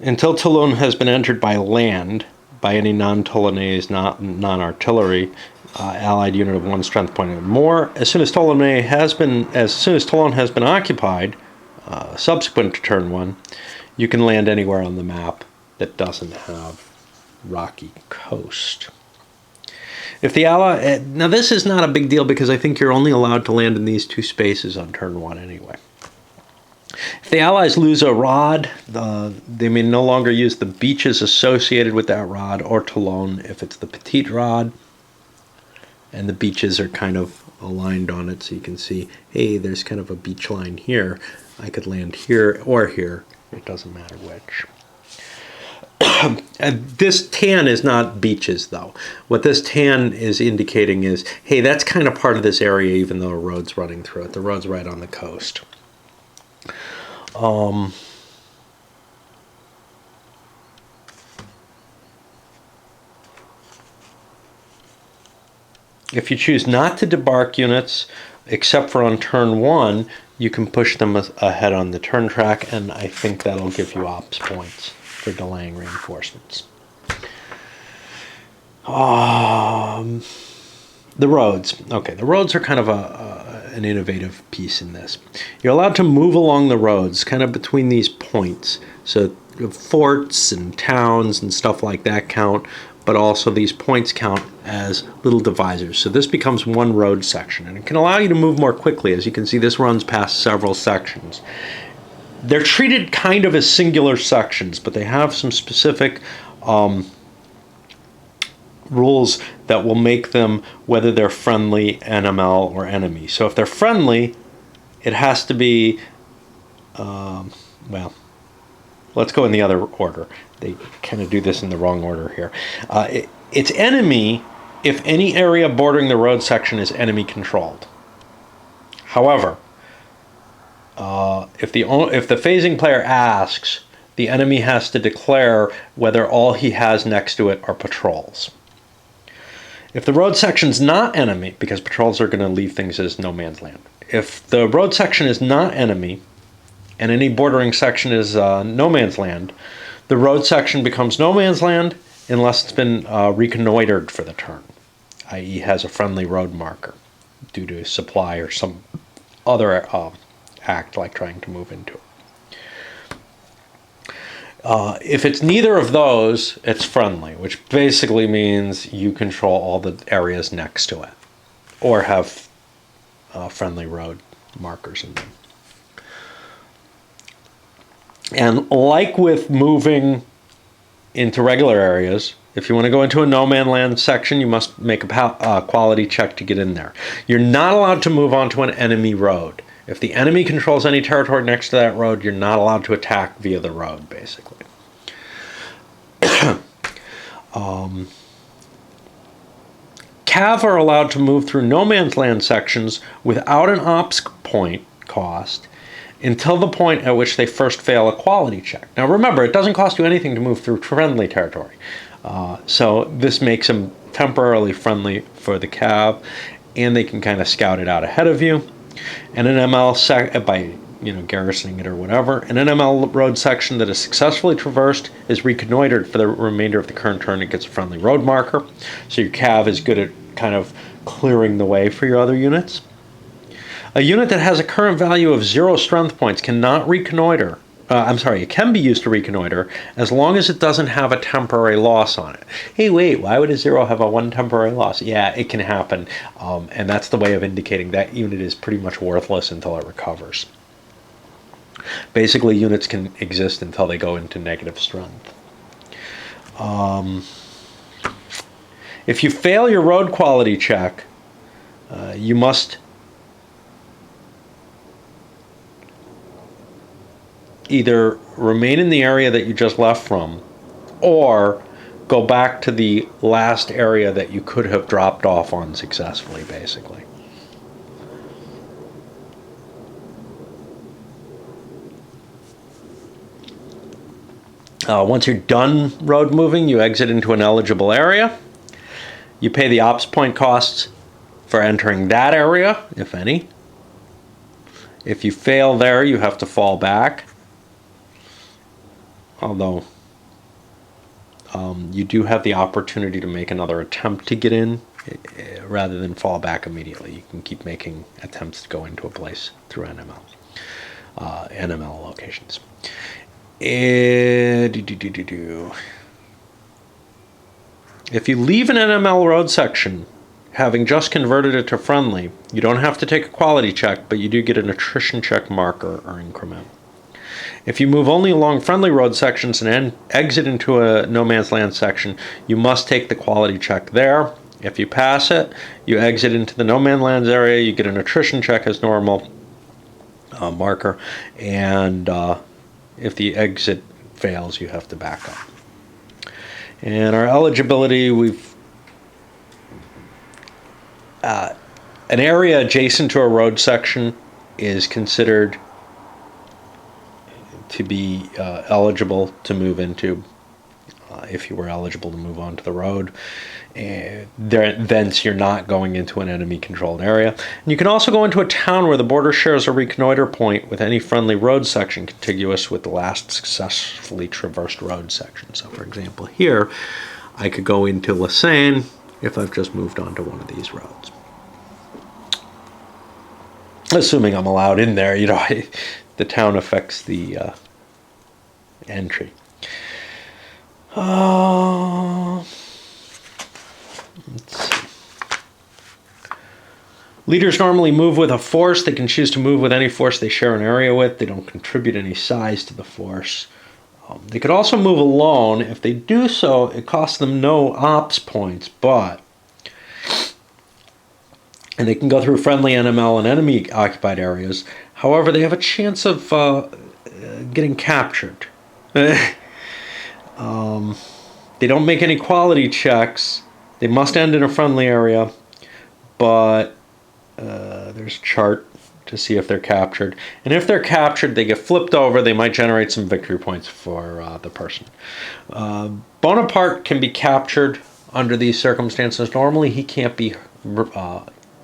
Until Toulon has been entered by land, by any non-Toulonnais, non-artillery, allied unit of 1 strength point or more. As soon as Toulon has been occupied, subsequent to turn 1, you can land anywhere on the map that doesn't have rocky coast. If the ally, now this is not a big deal because I think you're only allowed to land in these 2 spaces on turn 1 anyway. If the allies lose a rod, they may no longer use the beaches associated with that rod or Toulon if it's the petite rod. And the beaches are kind of aligned on it, so you can see, hey, there's kind of a beach line here. I could land here or here. It doesn't matter which. This tan is not beaches, though. What this tan is indicating is, hey, that's kind of part of this area, even though a road's running through it. The road's right on the coast. If you choose not to debark units, except for on turn 1, you can push them ahead on the turn track, and I think that'll give you ops points for delaying reinforcements. The roads. Okay, the roads are kind of an innovative piece in this. You're allowed to move along the roads, kind of between these points. So forts and towns and stuff like that count, but also these points count as little divisors. So this becomes 1 road section, and it can allow you to move more quickly. As you can see, this runs past several sections. They're treated kind of as singular sections, but they have some specific rules that will make them whether they're friendly, NML, or enemy. So if they're friendly, it has to be, well, let's go in the other order. They kind of do this in the wrong order here. It's enemy if any area bordering the road section is enemy controlled. However, if the phasing player asks, the enemy has to declare whether all he has next to it are patrols. If the road section's not enemy, because patrols are going to leave things as no man's land. If the road section is not enemy, and any bordering section is no man's land, the road section becomes no man's land unless it's been reconnoitered for the turn, i.e. has a friendly road marker due to supply or some other act like trying to move into it. If it's neither of those, it's friendly, which basically means you control all the areas next to it or have friendly road markers in them. And like with moving into regular areas, if you want to go into a no man land section, you must make a quality check to get in there. You're not allowed to move onto an enemy road. If the enemy controls any territory next to that road, you're not allowed to attack via the road, basically. Cav are allowed to move through no man's land sections without an ops point cost until the point at which they first fail a quality check. Now remember, it doesn't cost you anything to move through friendly territory. So this makes them temporarily friendly for the Cav, and they can kind of scout it out ahead of you. And an ML by garrisoning it or whatever, and an ML road section that is successfully traversed is reconnoitered for the remainder of the current turn. It gets a friendly road marker, so your Cav is good at kind of clearing the way for your other units. A unit that has a current value of 0 strength points cannot reconnoiter. It can be used to reconnoiter as long as it doesn't have a temporary loss on it. Hey, wait, why would a 0 have a 1 temporary loss? Yeah, it can happen, and that's the way of indicating that unit is pretty much worthless until it recovers. Basically, units can exist until they go into negative strength. If you fail your road quality check, you must either remain in the area that you just left from or go back to the last area that you could have dropped off on successfully, basically. Once you're done road moving, you exit into an eligible area. You pay the ops point costs for entering that area, if any. If you fail there, you have to fall back. Although you do have the opportunity to make another attempt to get in rather than fall back immediately. You can keep making attempts to go into a place through NML locations. If you leave an NML road section, having just converted it to friendly, you don't have to take a quality check, but you do get an attrition check marker or increment. If you move only along friendly road sections and exit into a no man's land section, you must take the quality check there. If you pass it, you exit into the no man's land area, you get an attrition check as normal marker, and if the exit fails, you have to back up. And our eligibility, we've an area adjacent to a road section is considered to be eligible to move into if you were eligible to move onto the road. Thence you're not going into an enemy-controlled area. And you can also go into a town where the border shares a reconnoiter point with any friendly road section contiguous with the last successfully traversed road section. So, for example, here, I could go into Lausanne if I've just moved onto one of these roads. Assuming I'm allowed in there, the town affects the entry. Let's see. Leaders normally move with a force. They can choose to move with any force they share an area with. They don't contribute any size to the force. They could also move alone. If they do so, it costs them no ops points, and they can go through friendly NML and enemy-occupied areas. However, they have a chance of getting captured. They don't make any quality checks. They must end in a friendly area, but there's a chart to see if they're captured. And if they're captured, they get flipped over. They might generate some victory points for the person. Bonaparte can be captured under these circumstances. Normally, he can't be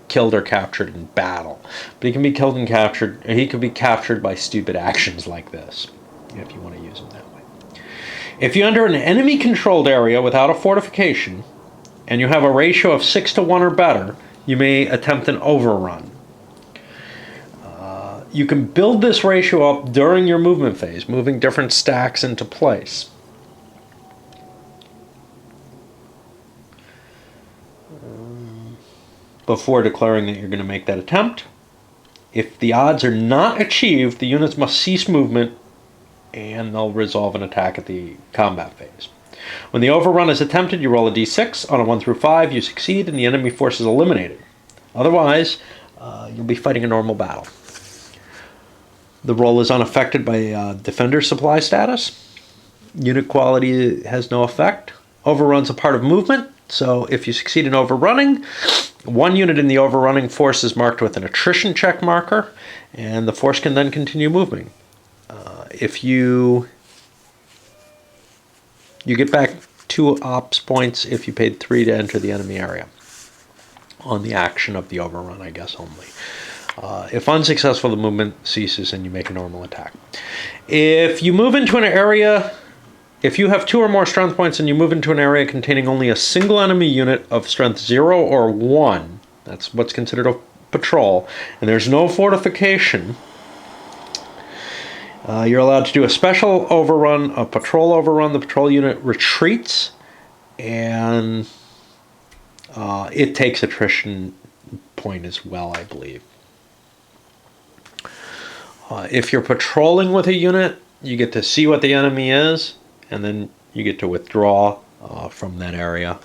killed or captured in battle, but he can be killed and captured. He could be captured by stupid actions like this, if you want to use him that way. If you enter an enemy-controlled area without a fortification, and you have a ratio of 6 to 1 or better, you may attempt an overrun. You can build this ratio up during your movement phase, moving different stacks into place. Before declaring that you're going to make that attempt. If the odds are not achieved, the units must cease movement and they'll resolve an attack at the combat phase. When the overrun is attempted, you roll a d6. On a 1 through 5, you succeed, and the enemy force is eliminated. Otherwise, you'll be fighting a normal battle. The roll is unaffected by defender supply status. Unit quality has no effect. Overrun's a part of movement, so if you succeed in overrunning, one unit in the overrunning force is marked with an attrition check marker, and the force can then continue moving. If you get back 2 ops points if you paid 3 to enter the enemy area on the action of the overrun, I guess, only. If unsuccessful, the movement ceases and you make a normal attack. If you move into an area, if you have 2 or more strength points and you move into an area containing only a single enemy unit of strength 0 or 1, that's what's considered a patrol, and there's no fortification, you're allowed to do a special overrun, a patrol overrun. The patrol unit retreats, and it takes attrition point as well, I believe. If you're patrolling with a unit, you get to see what the enemy is, and then you get to withdraw from that area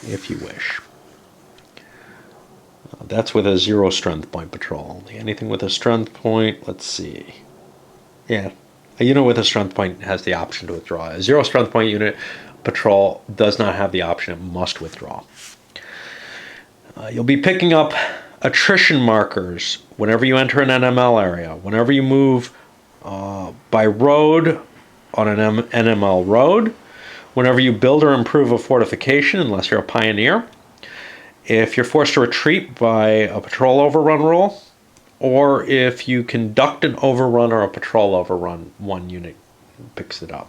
if you wish. That's with a 0 strength point patrol. Anything with a strength point, let's see. Yeah, a unit with a strength point has the option to withdraw. A 0 strength point unit patrol does not have the option, it must withdraw. You'll be picking up attrition markers whenever you enter an NML area. Whenever you move by road on an NML road, whenever you build or improve a fortification, unless you're a pioneer, if you're forced to retreat by a patrol overrun rule, or if you conduct an overrun or a patrol overrun, one unit picks it up.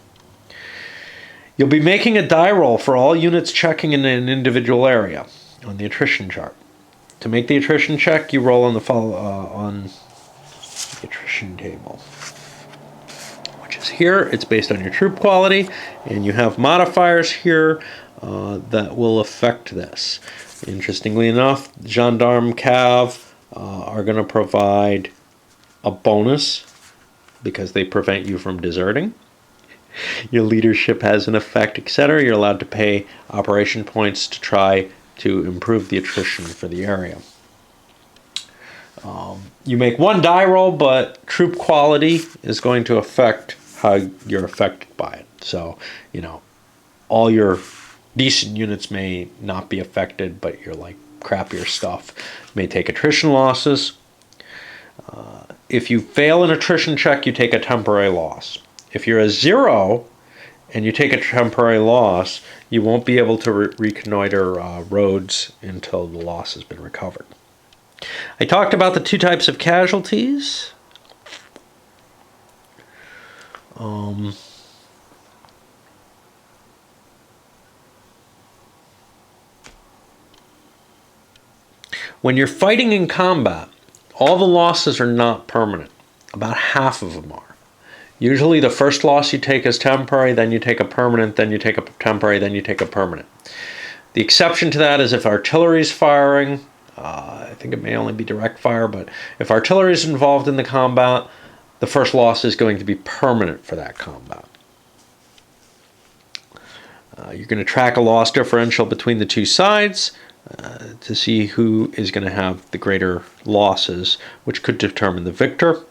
You'll be making a die roll for all units checking in an individual area on the attrition chart. To make the attrition check, you roll on the attrition table, which is here. It's based on your troop quality, and you have modifiers here that will affect this. Interestingly enough, Gendarme Cav are going to provide a bonus because they prevent you from deserting. Your leadership has an effect, etc. You're allowed to pay operation points to try to improve the attrition for the area. You make one die roll, but troop quality is going to affect how you're affected by it. So, you know, all your decent units may not be affected, but your like crappier stuff may take attrition losses. If you fail an attrition check, you take a temporary loss. If you're a 0 and you take a temporary loss, you won't be able to reconnoiter roads until the loss has been recovered. I talked about the 2 types of casualties. When you're fighting in combat, all the losses are not permanent. About half of them are. Usually the first loss you take is temporary, then you take a permanent, then you take a temporary, then you take a permanent. The exception to that is if artillery is firing. I think it may only be direct fire, but if artillery is involved in the combat, the first loss is going to be permanent for that combat. You're going to track a loss differential between the 2 sides to see who is going to have the greater losses, which could determine the victor.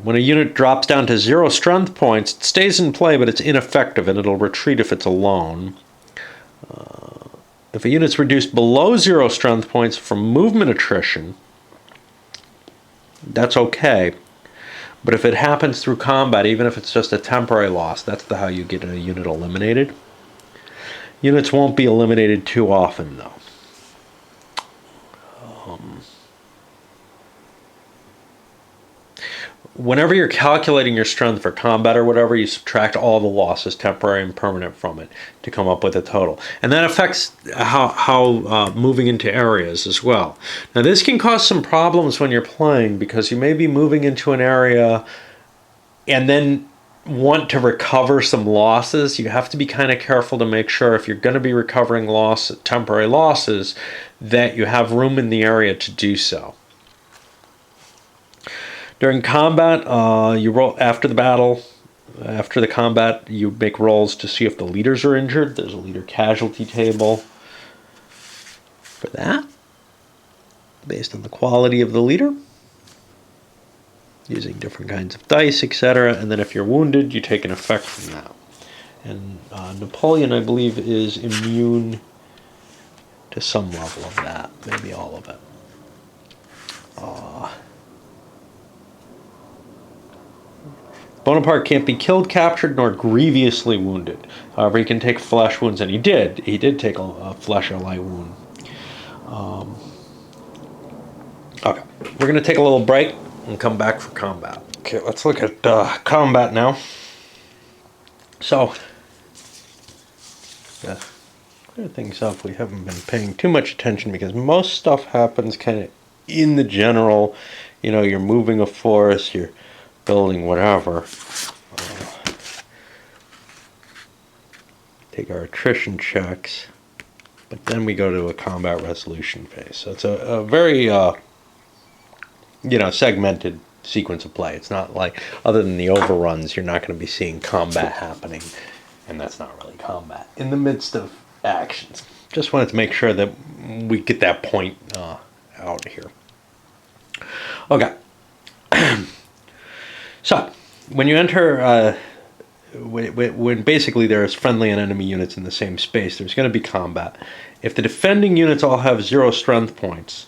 When a unit drops down to 0 strength points, it stays in play, but it's ineffective, and it'll retreat if it's alone. If a unit's reduced below 0 strength points from movement attrition, that's okay. But if it happens through combat, even if it's just a temporary loss, that's how you get a unit eliminated. Units won't be eliminated too often, though. Whenever you're calculating your strength for combat or whatever, you subtract all the losses, temporary and permanent, from it to come up with a total. And that affects how moving into areas as well. Now, this can cause some problems when you're playing because you may be moving into an area and then want to recover some losses. You have to be kind of careful to make sure if you're going to be recovering temporary losses that you have room in the area to do so. During combat, you roll after the battle. After the combat, you make rolls to see if the leaders are injured. There's a leader casualty table for that, based on the quality of the leader, using different kinds of dice, etc. And then if you're wounded, you take an effect from that. And Napoleon, I believe, is immune to some level of that, maybe all of it. Bonaparte can't be killed, captured, nor grievously wounded. However, he can take flesh wounds, and he did. He did take a flesh or light wound. Okay, we're going to take a little break and come back for combat. Okay, let's look at combat now. So, yeah, clear things up. We haven't been paying too much attention because most stuff happens kind of in the general. You know, you're moving a force, you're building whatever. Take our attrition checks, but then we go to a combat resolution phase. So it's a very, segmented sequence of play. It's not like, other than the overruns, you're not going to be seeing combat happening, and that's not really combat in the midst of actions. Just wanted to make sure that we get that point out here. Okay. So, when you enter, when basically there's friendly and enemy units in the same space, there's going to be combat. If the defending units all have 0 strength points,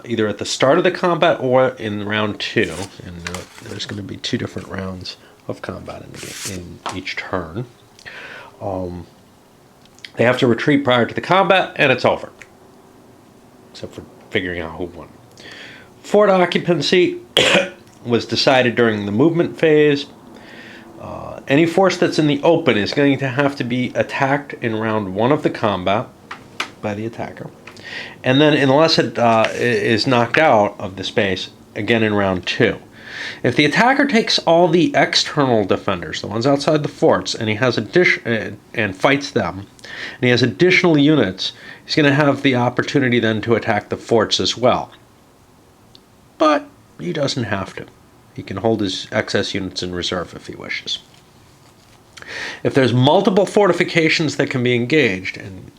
either at the start of the combat or in round 2, and there's going to be 2 different rounds of combat in each turn, they have to retreat prior to the combat, and it's over. Except for figuring out who won. Fort occupancy was decided during the movement phase. Any force that's in the open is going to have to be attacked in round 1 of the combat by the attacker. And then unless it is knocked out of the space, again in round 2. If the attacker takes all the external defenders, the ones outside the forts, and he has and fights them, and he has additional units, he's going to have the opportunity then to attack the forts as well. But he doesn't have to. He can hold his excess units in reserve if he wishes. If there's multiple fortifications that can be engaged, and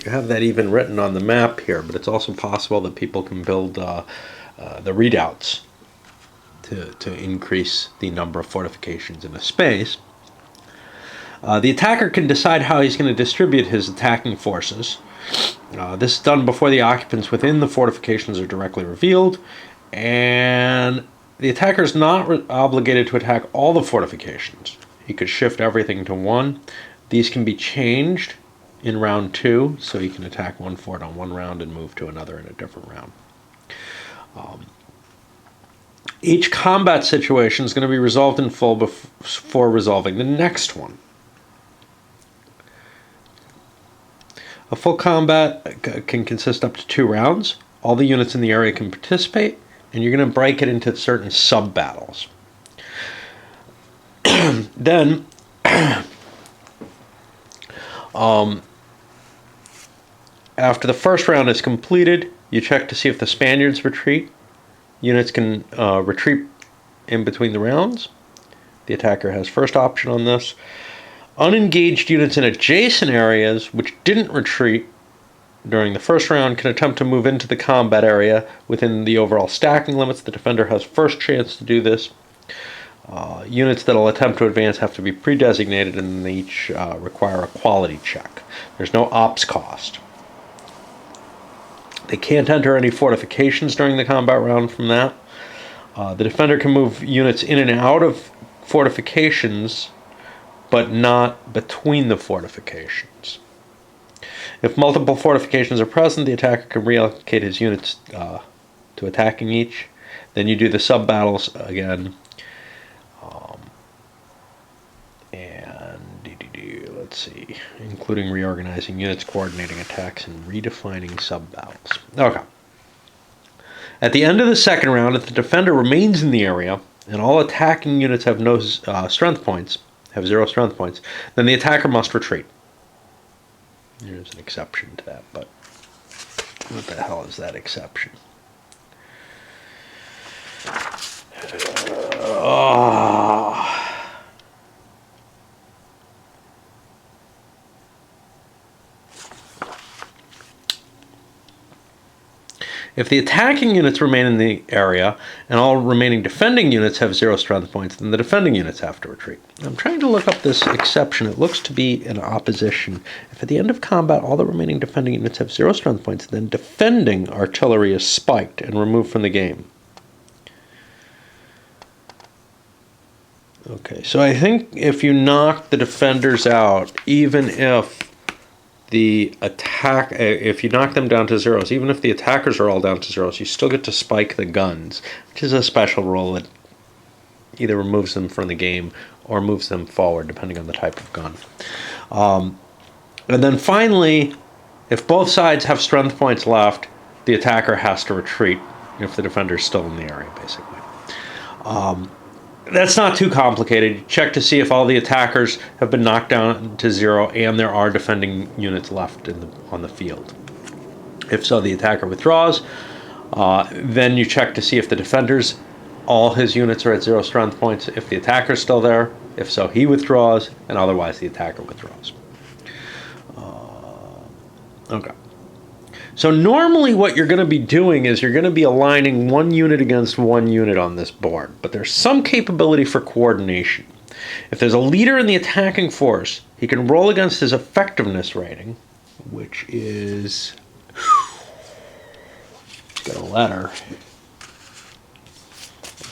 you have that even written on the map here, but it's also possible that people can build the redoubts to increase the number of fortifications in a space. The attacker can decide how he's going to distribute his attacking forces. This is done before the occupants within the fortifications are directly revealed, and the attacker is not obligated to attack all the fortifications. He could shift everything to 1. These can be changed in round 2, so you can attack one fort on one round and move to another in a different round. Each combat situation is going to be resolved in full before resolving the next one. A full combat can consist up to 2 rounds. All the units in the area can participate, and you're going to break it into certain sub-battles. Then, after the first round is completed, you check to see if the Spaniards retreat. Units can retreat in between the rounds. The attacker has first option on this. Unengaged units in adjacent areas which didn't retreat during the first round can attempt to move into the combat area within the overall stacking limits. The defender has first chance to do this. Units that will attempt to advance have to be pre-designated, and they each require a quality check. There's no ops cost. They can't enter any fortifications during the combat round from that. The defender can move units in and out of fortifications, but not between the fortifications. If multiple fortifications are present, the attacker can reallocate his units to attacking each. Then you do the sub-battles again. Let's see, including reorganizing units, coordinating attacks, and redefining sub-battles. Okay. At the end of the second round, if the defender remains in the area, and all attacking units have no strength points, have 0 strength points, then the attacker must retreat. There's an exception to that, but what the hell is that exception? If the attacking units remain in the area and all remaining defending units have 0 strength points, then the defending units have to retreat. I'm trying to look up this exception. It looks to be an opposition. If at the end of combat all the remaining defending units have 0 strength points, then defending artillery is spiked and removed from the game. Okay, so I think if you knock the defenders out, even if if you knock them down to zeros, even if the attackers are all down to zeros, you still get to spike the guns, which is a special rule that either removes them from the game or moves them forward, depending on the type of gun. And then finally, if both sides have strength points left, the attacker has to retreat if the defender is still in the area, basically. That's not too complicated. You check to see if all the attackers have been knocked down to 0 and there are defending units left on the field. If so, the attacker withdraws. Then you check to see if the defenders, all his units are at 0 strength points. If the attacker's still there, if so, he withdraws, and otherwise the attacker withdraws. Okay. So normally what you're going to be doing is you're going to be aligning one unit against one unit on this board, but there's some capability for coordination. If there's a leader in the attacking force, he can roll against his effectiveness rating, which is... got a letter. I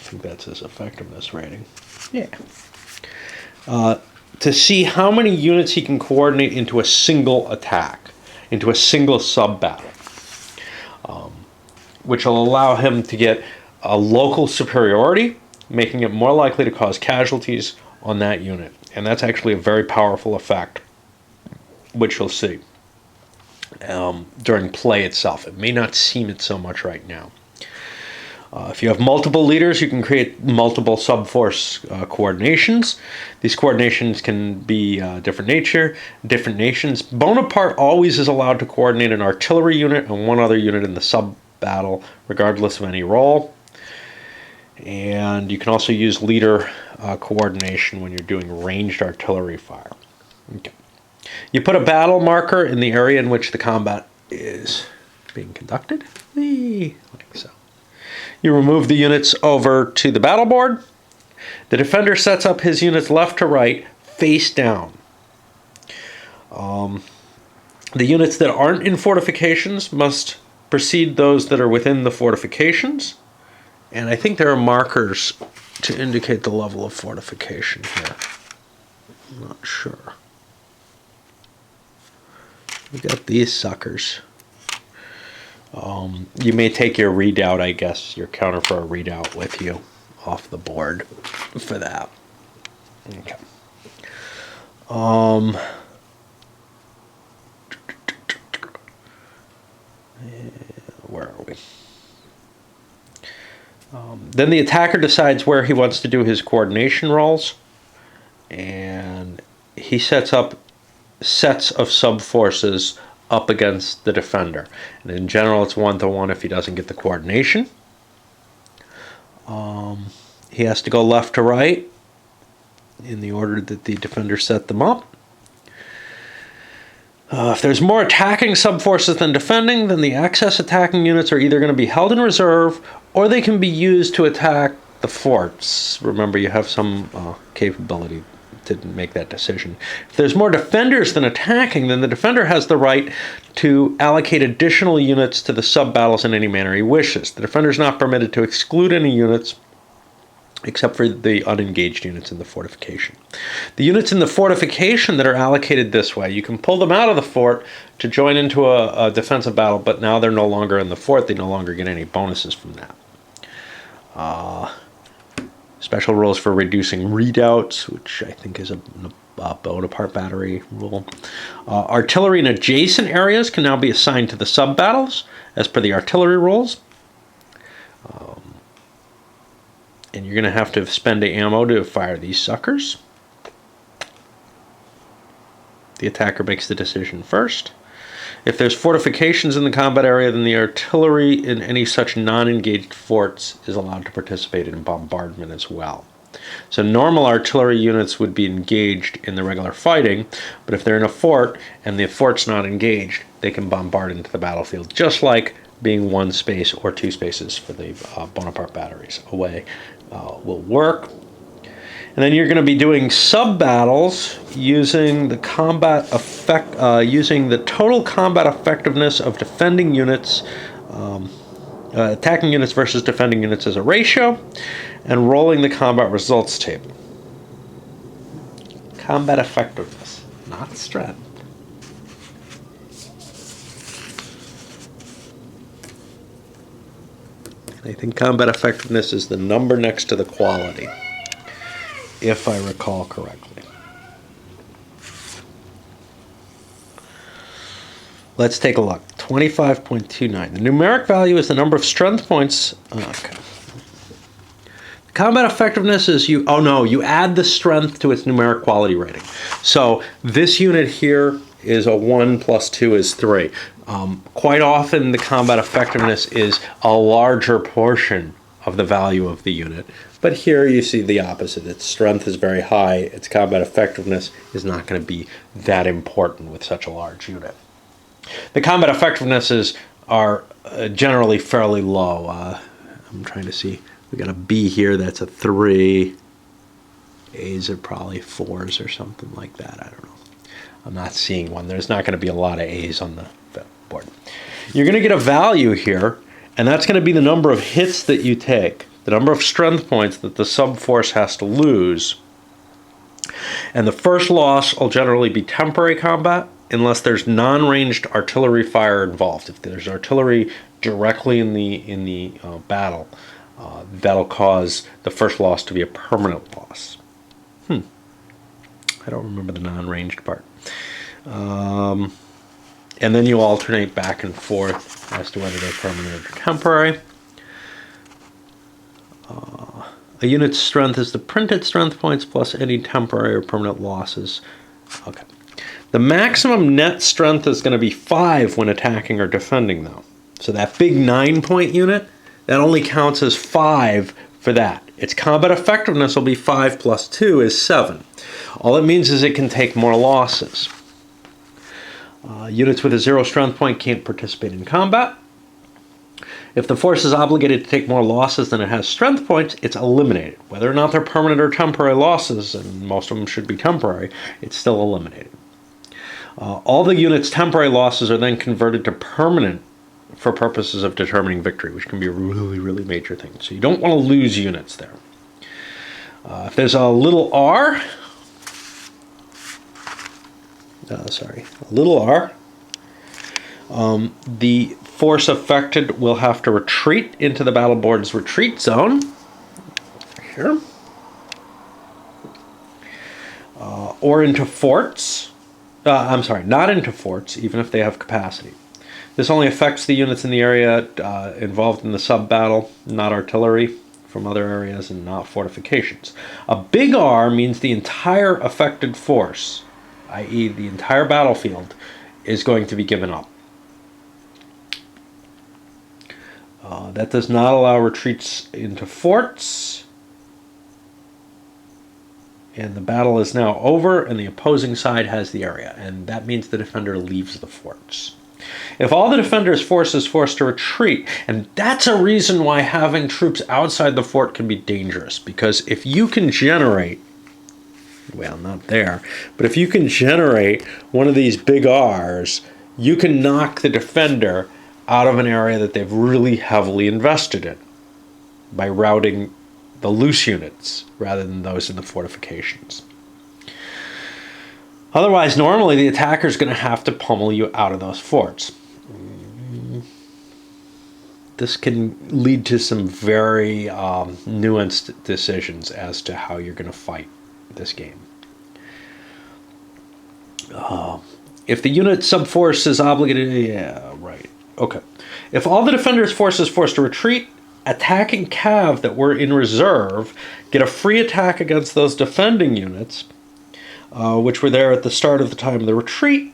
think that's his effectiveness rating. Yeah. To see how many units he can coordinate into a single attack, into a single sub-battle, which will allow him to get a local superiority, making it more likely to cause casualties on that unit. And that's actually a very powerful effect, which you'll see during play itself. It may not seem it so much right now. If you have multiple leaders, you can create multiple sub-force coordinations. These coordinations can be different nations. Bonaparte always is allowed to coordinate an artillery unit and one other unit in the sub-battle, regardless of any role. And you can also use leader coordination when you're doing ranged artillery fire. Okay. You put a battle marker in the area in which the combat is being conducted. Like so. You remove the units over to the battle board. The defender sets up his units left to right, face down. The units that aren't in fortifications must precede those that are within the fortifications. And I think there are markers to indicate the level of fortification here. I'm not sure. We got these suckers. You may take your readout, I guess, your counter for a readout with you off the board for that. Okay. Where are we? Then the attacker decides where he wants to do his coordination rolls, and he sets up sets of sub-forces up against the defender. And in general, it's 1-to-1 if he doesn't get the coordination. He has to go left to right in the order that the defender set them up. If there's more attacking sub-forces than defending, then the excess attacking units are either going to be held in reserve or they can be used to attack the forts. Remember, you have some capability to make that decision. If there's more defenders than attacking, then the defender has the right to allocate additional units to the sub-battles in any manner he wishes. The defender is not permitted to exclude any units except for the unengaged units in the fortification. The units in the fortification that are allocated this way, you can pull them out of the fort to join into a defensive battle, but now they're no longer in the fort. They no longer get any bonuses from that. Special rules for reducing redoubts, which I think is a Bonaparte battery rule. Artillery in adjacent areas can now be assigned to the sub-battles, as per the artillery rules. And you're going to have to spend the ammo to fire these suckers. The attacker makes the decision first. If there's fortifications in the combat area, then the artillery in any such non-engaged forts is allowed to participate in bombardment as well. So normal artillery units would be engaged in the regular fighting, but if they're in a fort and the fort's not engaged, they can bombard into the battlefield, just like being one space or two spaces for the Bonaparte batteries away will work. And then you're going to be doing sub-battles using the using the total combat effectiveness of defending units, attacking units versus defending units as a ratio, and rolling the combat results table. Combat effectiveness, not strength. I think combat effectiveness is the number next to the quality, if I recall correctly. Let's take a look. 25.29. The numeric value is the number of strength points. Okay. Combat effectiveness is you add the strength to its numeric quality rating. So this unit here is a 1 plus 2 is 3. Quite often the combat effectiveness is a larger portion of the value of the unit. But here you see the opposite. Its strength is very high. Its combat effectiveness is not going to be that important with such a large unit. The combat effectivenesses are generally fairly low. I'm trying to see. We got a B here, that's a 3. A's are probably 4s or something like that. I don't know. I'm not seeing one. There's not going to be a lot of A's on the board. You're going to get a value here, and that's going to be the number of hits that you take, the number of strength points that the sub-force has to lose. And the first loss will generally be temporary combat unless there's non-ranged artillery fire involved. If there's artillery directly in the battle, that'll cause the first loss to be a permanent loss. I don't remember the non-ranged part. And then you alternate back and forth as to whether they're permanent or temporary. A unit's strength is the printed strength points plus any temporary or permanent losses. Okay. The maximum net strength is going to be 5 when attacking or defending, though. So that big 9-point unit, that only counts as 5 for that. Its combat effectiveness will be 5 plus 2 is 7. All it means is it can take more losses. Units with a 0 strength point can't participate in combat. If the force is obligated to take more losses than it has strength points, it's eliminated. Whether or not they're permanent or temporary losses, and most of them should be temporary, it's still eliminated. All the unit's temporary losses are then converted to permanent for purposes of determining victory, which can be a really, really major thing. So you don't want to lose units there. If there's a little r, the force affected will have to retreat into the battle board's retreat zone, here, or into forts. Not into forts, even if they have capacity. This only affects the units in the area involved in the sub-battle, not artillery from other areas, and not fortifications. A big R means the entire affected force, i.e. the entire battlefield, is going to be given up. That does not allow retreats into forts. And the battle is now over, and the opposing side has the area, and that means the defender leaves the forts. If all the defender's force is forced to retreat, and that's a reason why having troops outside the fort can be dangerous, because if you can generate, well, not there, but if you can generate one of these big R's, you can knock the defender out of an area that they've really heavily invested in by routing the loose units rather than those in the fortifications. Otherwise, normally the attacker is going to have to pummel you out of those forts. This can lead to some very nuanced decisions as to how you're going to fight this game. If the unit sub-force is obligated, If all the defender's force is forced to retreat, attacking cav that were in reserve get a free attack against those defending units, which were there at the start of the time of the retreat,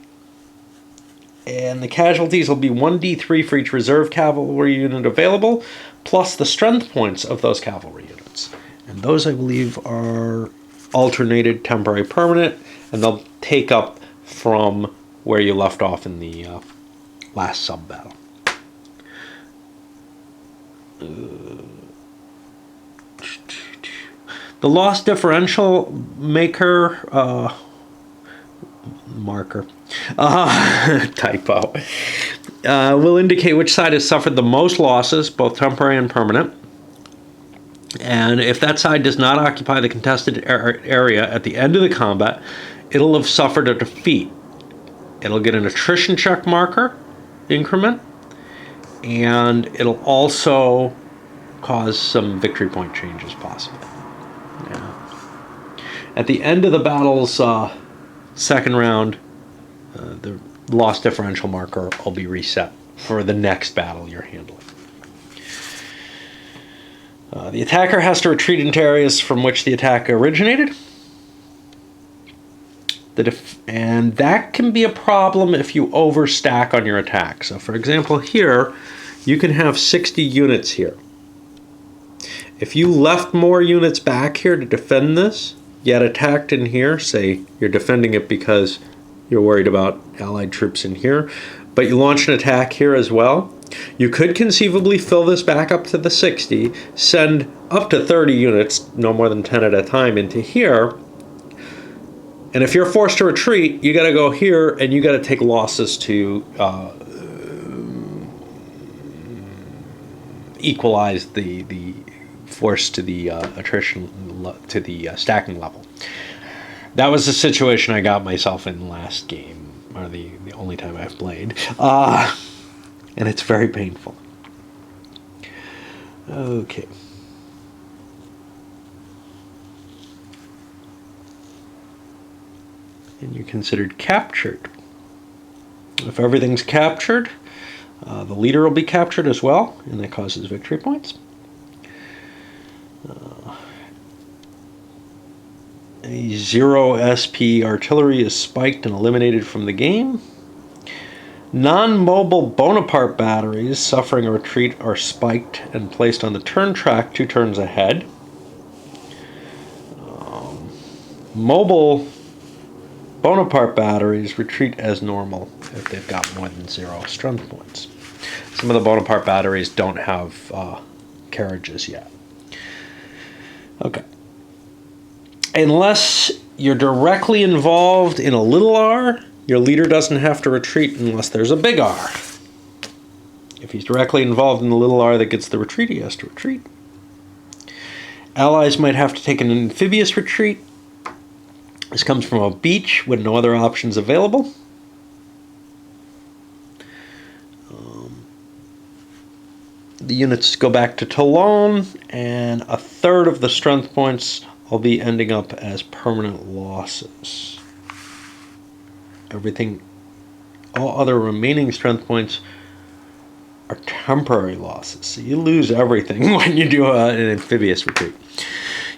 And the casualties will be 1d3 for each reserve cavalry unit available, plus the strength points of those cavalry units. And those, I believe, are alternated temporary permanent, and they'll take up from where you left off in the last sub-battle. The loss differential marker typo will indicate which side has suffered the most losses, both temporary and permanent. And if that side does not occupy the contested area at the end of the combat, it'll have suffered a defeat. It'll get an attrition check marker increment, and it'll also cause some victory point changes possibly. Yeah. At the end of the battle's second round, the loss differential marker will be reset for the next battle you're handling. The attacker has to retreat into areas from which the attack originated. And that can be a problem if you overstack on your attack. So for example here, you can have 60 units here. If you left more units back here to defend this, yet attacked in here, say you're defending it because you're worried about allied troops in here, but you launch an attack here as well, you could conceivably fill this back up to the 60, send up to 30 units, no more than 10 at a time, into here, and if you're forced to retreat, you got to go here and you got to take losses to equalize the force to the attrition to the stacking level. That was the situation I got myself in last game, or the only time I've played, and it's very painful. Okay. And you're considered captured. If everything's captured, the leader will be captured as well, and that causes victory points. A 0 SP artillery is spiked and eliminated from the game. Non-mobile Bonaparte batteries suffering a retreat are spiked and placed on the turn track 2 turns ahead. Mobile Bonaparte batteries retreat as normal if they've got more than 0 strength points. Some of the Bonaparte batteries don't have carriages yet. Okay. Unless you're directly involved in a little R, your leader doesn't have to retreat unless there's a big R. If he's directly involved in the little R that gets the retreat, he has to retreat. Allies might have to take an amphibious retreat. This comes from a beach with no other options available. The units go back to Toulon, and a third of the strength points will be ending up as permanent losses. All other remaining strength points are temporary losses. So you lose everything when you do an amphibious retreat.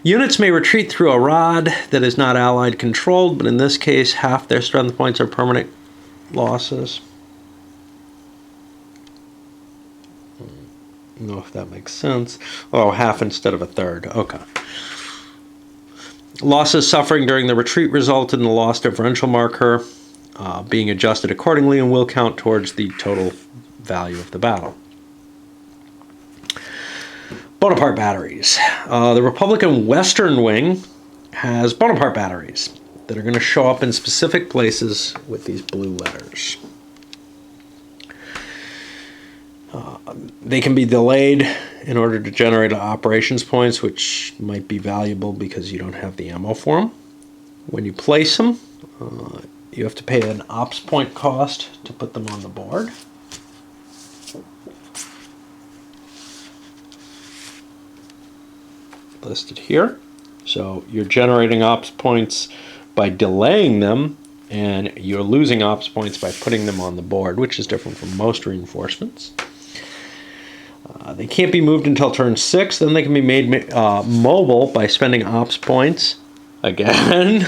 Units may retreat through a rod that is not Allied controlled, but in this case, half their strength points are permanent losses. I don't know if that makes sense. Oh, half instead of a third. Okay. Losses suffering during the retreat result in the loss differential marker being adjusted accordingly and will count towards the total value of the battle. Bonaparte batteries. The Republican Western Wing has Bonaparte batteries that are going to show up in specific places with these blue letters. They can be delayed in order to generate operations points, which might be valuable because you don't have the ammo for them. When you place them, you have to pay an ops point cost to put them on the board. Listed here. So you're generating ops points by delaying them, and you're losing ops points by putting them on the board, which is different from most reinforcements. They can't be moved until turn 6. Then they can be made mobile by spending ops points again.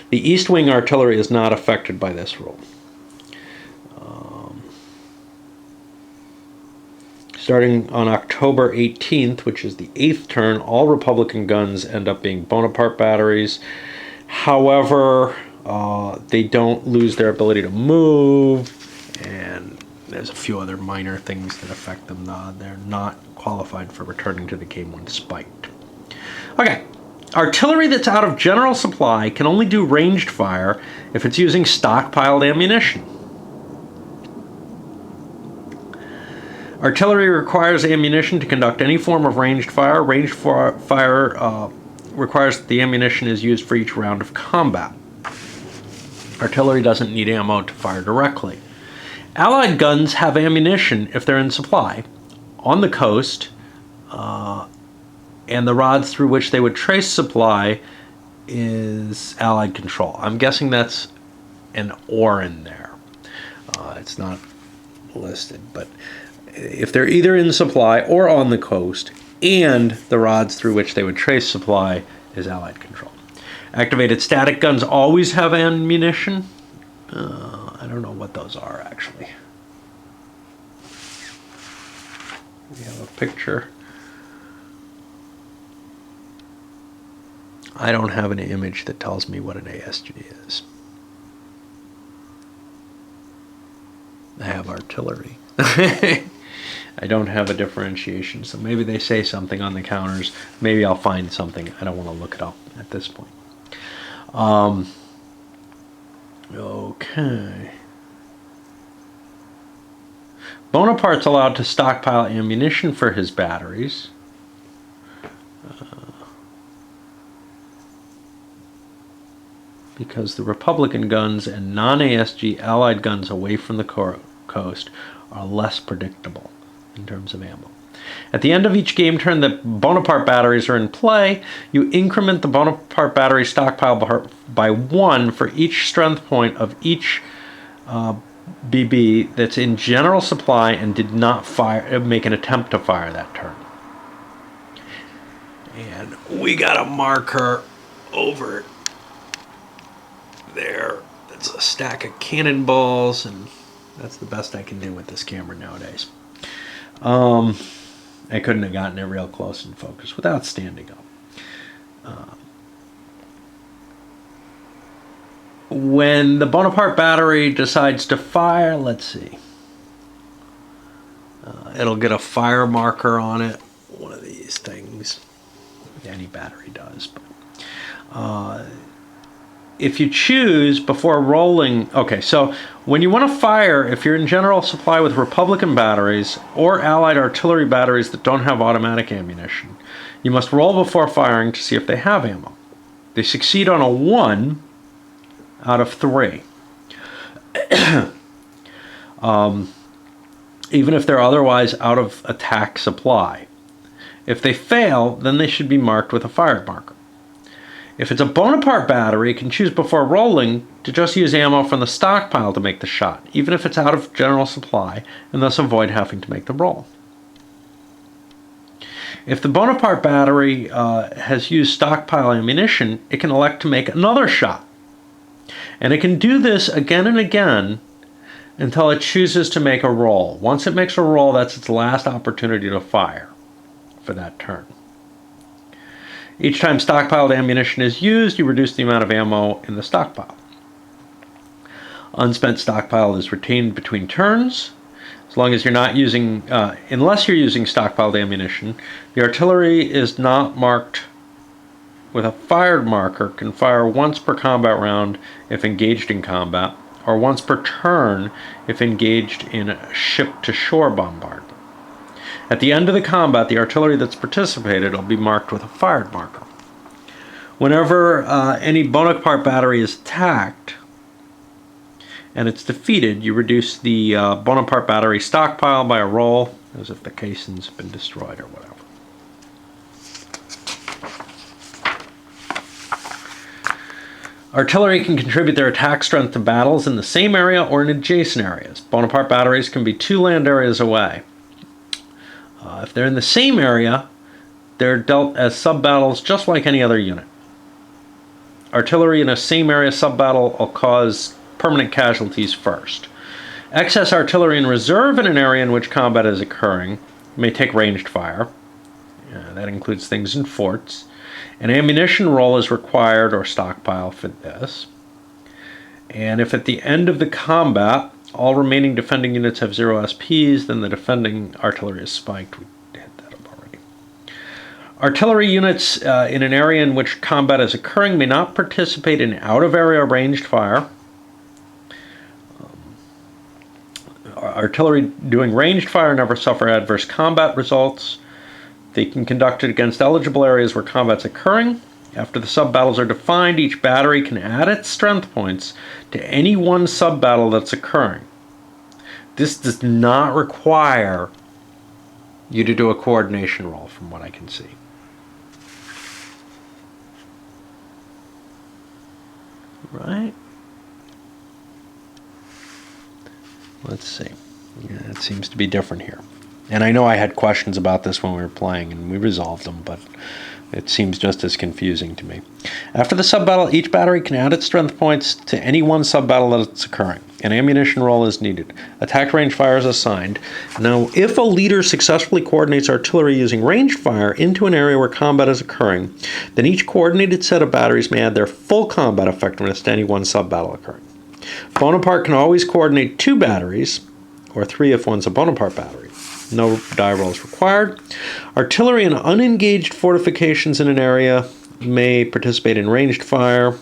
The east wing artillery is not affected by this rule. Starting on October 18th, which is the 8th turn, all Republican guns end up being Bonaparte batteries. However, they don't lose their ability to move, and there's a few other minor things that affect them. They're not qualified for returning to the game when spiked. Okay, artillery that's out of general supply can only do ranged fire if it's using stockpiled ammunition. Artillery requires ammunition to conduct any form of ranged fire. Ranged fire requires that the ammunition is used for each round of combat. Artillery doesn't need ammo to fire directly. Allied guns have ammunition if they're in supply on the coast, and the rods through which they would trace supply is Allied control. I'm guessing that's an or in there. It's not listed, but if they're either in supply or on the coast, and the rods through which they would trace supply is Allied control. Activated static guns always have ammunition. I don't know what those are, actually. We have a picture. I don't have an image that tells me what an ASG is. I have artillery. I don't have a differentiation, so maybe they say something on the counters. Maybe I'll find something. I don't want to look it up at this point. Okay. Bonaparte's allowed to stockpile ammunition for his batteries. Because the Republican guns and non-ASG Allied guns away from the coast are less predictable in terms of ammo. At the end of each game turn that Bonaparte batteries are in play, you increment the Bonaparte battery stockpile by 1 for each strength point of each BB that's in general supply and did not make an attempt to fire that turn. And we got a marker over there. That's a stack of cannonballs, and that's the best I can do with this camera nowadays. I couldn't have gotten it real close and focused without standing up. When the Bonaparte battery decides to fire, let's see. It'll get a fire marker on it. One of these things. Any battery does. But, if you choose before rolling, okay, so when you want to fire, if you're in general supply with Republican batteries or Allied artillery batteries that don't have automatic ammunition, you must roll before firing to see if they have ammo. They succeed on a 1 out of 3. Even if they're otherwise out of attack supply. If they fail, then they should be marked with a fire marker. If it's a Bonaparte battery, it can choose before rolling to just use ammo from the stockpile to make the shot, even if it's out of general supply, and thus avoid having to make the roll. If the Bonaparte battery has used stockpile ammunition, it can elect to make another shot. And it can do this again and again until it chooses to make a roll. Once it makes a roll, that's its last opportunity to fire for that turn. Each time stockpiled ammunition is used, you reduce the amount of ammo in the stockpile. Unspent stockpile is retained between turns. As long as you're not using, unless you're using stockpiled ammunition, the artillery is not marked with a fired marker, can fire once per combat round if engaged in combat, or once per turn if engaged in a ship-to-shore bombardment. At the end of the combat, the artillery that's participated will be marked with a fired marker. Whenever any Bonaparte battery is attacked and it's defeated, you reduce the Bonaparte battery stockpile by a roll, as if the casing's been destroyed or whatever. Artillery can contribute their attack strength to battles in the same area or in adjacent areas. Bonaparte batteries can be 2 land areas away. If they're in the same area, they're dealt as sub-battles just like any other unit. artillery in a same area sub-battle will cause permanent casualties first. Excess artillery in reserve in an area in which combat is occurring may take ranged fire. That includes things in forts. An ammunition roll is required or stockpile for this. And if at the end of the combat, all remaining defending units have 0 SPs, then the defending artillery is spiked. We hit that up already. Artillery units in an area in which combat is occurring may not participate in out-of-area ranged fire. Artillery doing ranged fire never suffer adverse combat results. They can conduct it against eligible areas where combat's occurring. After the sub-battles are defined, each battery can add its strength points to any one sub-battle that's occurring. This does not require you to do a coordination roll, from what I can see. Right? Let's see. Yeah, it seems to be different here. And I know I had questions about this when we were playing, and we resolved them, but it seems just as confusing to me. After the sub-battle, each battery can add its strength points to any one sub-battle that's occurring. An ammunition roll is needed. Attack range fire is assigned. Now, if a leader successfully coordinates artillery using ranged fire into an area where combat is occurring, then each coordinated set of batteries may add their full combat effectiveness to any one sub-battle occurring. Bonaparte can always coordinate 2 batteries, or 3 if one's a Bonaparte battery. No die rolls required. Artillery and unengaged fortifications in an area may participate in ranged fire.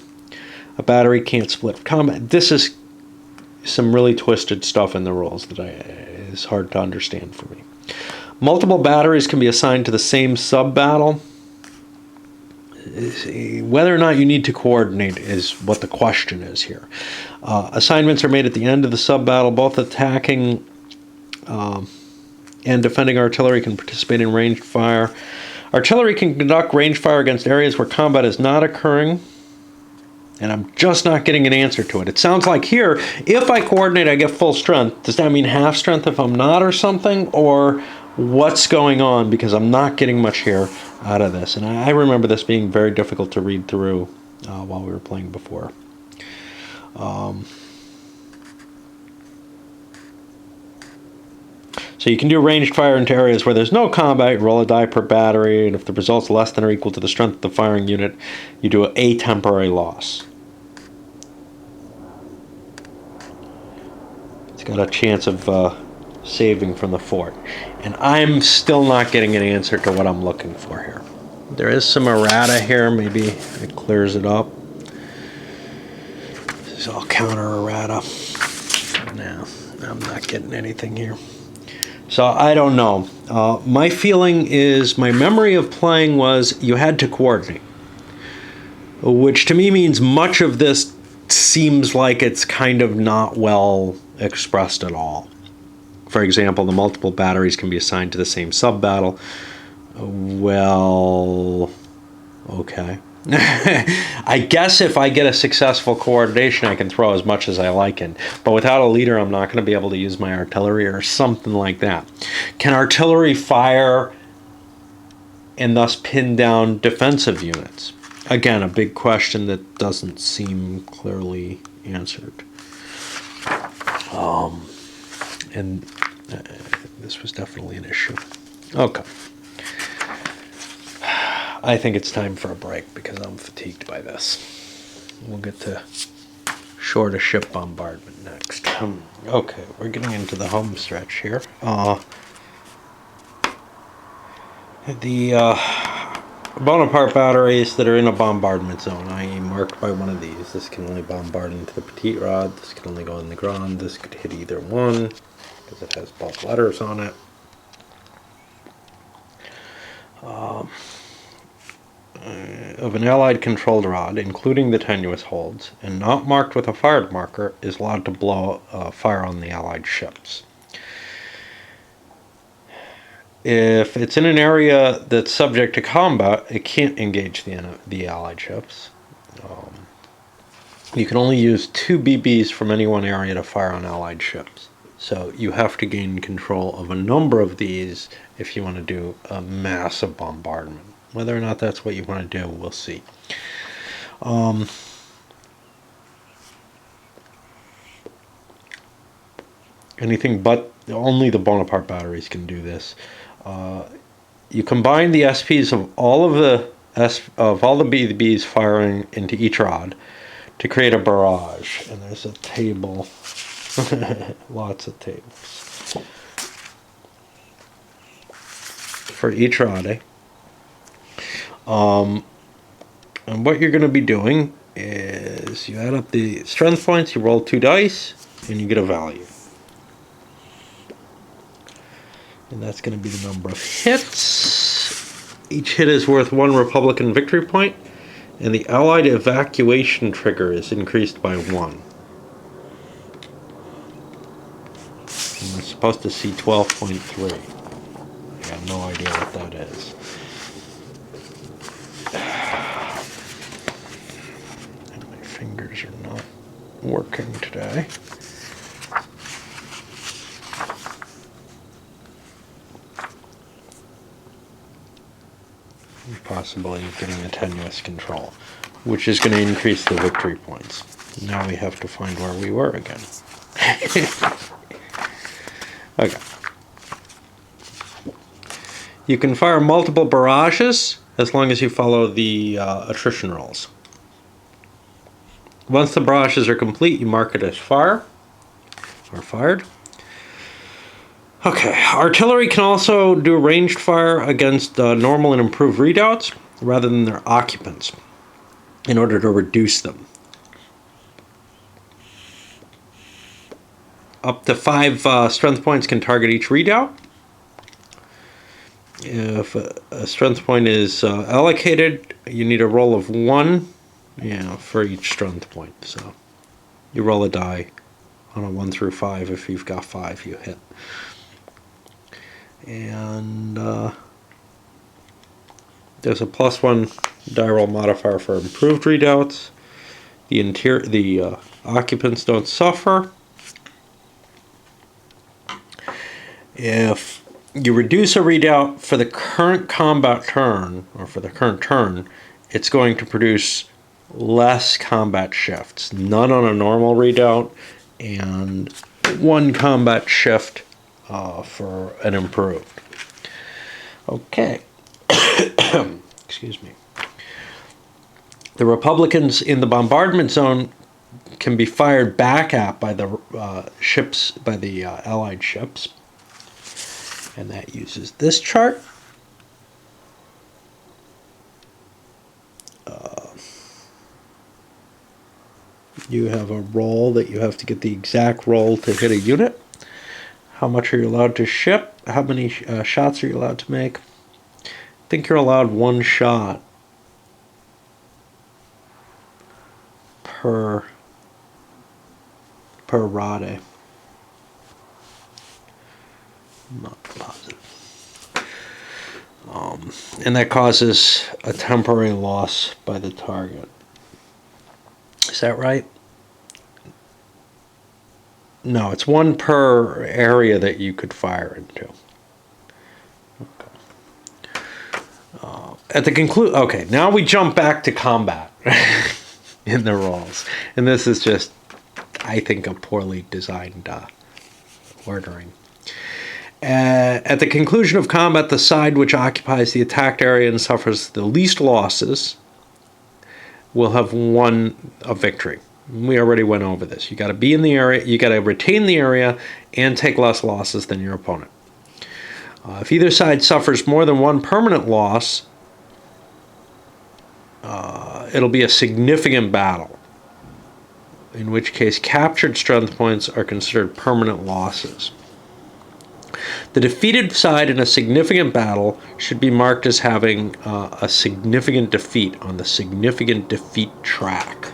A battery can't split combat. This is some really twisted stuff in the rules that is hard to understand for me. Multiple batteries can be assigned to the same sub-battle. Whether or not you need to coordinate is what the question is here. Assignments are made at the end of the sub-battle. Both attacking and defending artillery can participate in ranged fire. Artillery can conduct ranged fire against areas where combat is not occurring. And I'm just not getting an answer to it. It sounds like here, if I coordinate, I get full strength. Does that mean half strength if I'm not or something? Or what's going on? Because I'm not getting much here out of this. And I remember this being very difficult to read through while we were playing before. So you can do ranged fire into areas where there's no combat. You roll a die per battery, and if the result's less than or equal to the strength of the firing unit, you do a temporary loss. It's got a chance of saving from the fort. And I'm still not getting an answer to what I'm looking for here. There is some errata here. Maybe it clears it up. This is all counter errata. No, I'm not getting anything here. So I don't know. My feeling is, my memory of playing was you had to coordinate, which to me means much of this seems like it's kind of not well expressed at all. For example, the multiple batteries can be assigned to the same sub-battle. Well, okay. I guess if I get a successful coordination, I can throw as much as I like in. But without a leader, I'm not going to be able to use my artillery or something like that. Can artillery fire and thus pin down defensive units? Again, a big question that doesn't seem clearly answered. And this was definitely an issue. Okay. I think it's time for a break because I'm fatigued by this. We'll get to shorter ship bombardment next. Okay, we're getting into the home stretch here. The Bonaparte batteries that are in a bombardment zone, i.e. marked by one of these. This can only bombard into the petite rod. This can only go in the grand. This could hit either one because it has both letters on it. Of an Allied controlled rod, including the tenuous holds, and not marked with a fired marker, is allowed to blow fire on the Allied ships. If it's in an area that's subject to combat, it can't engage the Allied ships. You can only use 2 BBs from any one area to fire on Allied ships. So you have to gain control of a number of these if you want to do a massive bombardment. Whether or not that's what you want to do, we'll see. Anything but only the Bonaparte batteries can do this. You combine the SPs of all the BBs firing into each rod to create a barrage. And there's a table, lots of tables for each rod. And what you're going to be doing is you add up the strength points, you roll 2 dice, and you get a value. And that's going to be the number of hits. Each hit is worth 1 Republican victory point, and the Allied evacuation trigger is increased by 1. And we're supposed to see 12.3. I have no idea what that is. And my fingers are not working today. Possibly getting a tenuous control, which is going to increase the victory points. Now we have to find where we were again. Okay. You can fire multiple barrages as long as you follow the attrition rolls. Once the barrages are complete, you mark it as fire or fired. Okay, artillery can also do ranged fire against normal and improved redoubts rather than their occupants in order to reduce them. Up to 5 strength points can target each redoubt. If a strength point is allocated, you need a roll of 1 for each strength point. So you roll a die on a 1 through 5. If you've got 5, you hit. And there's a +1 die roll modifier for improved redoubts. The occupants don't suffer. If you reduce a redoubt for the current combat turn, or for the current turn, it's going to produce less combat shifts. None on a normal redoubt, and 1 combat shift for an improved. Okay. Excuse me. The Republicans in the bombardment zone can be fired back at by the ships, by the Allied ships, and that uses this chart. You have a roll that you have to get the exact roll to hit a unit. How much are you allowed to ship? How many shots are you allowed to make? I think you're allowed 1 shot per rade. I'm not positive. And that causes a temporary loss by the target. Is that right? No, it's 1 per area that you could fire into. Okay. Okay, now we jump back to combat in the rolls. And this is just, I think, a poorly designed ordering. At the conclusion of combat, the side which occupies the attacked area and suffers the least losses will have won a victory. We already went over this. You got to be in the area, you got to retain the area, and take less losses than your opponent. If either side suffers more than 1 permanent loss, it'll be a significant battle, in which case captured strength points are considered permanent losses. The defeated side in a significant battle should be marked as having a significant defeat on the significant defeat track.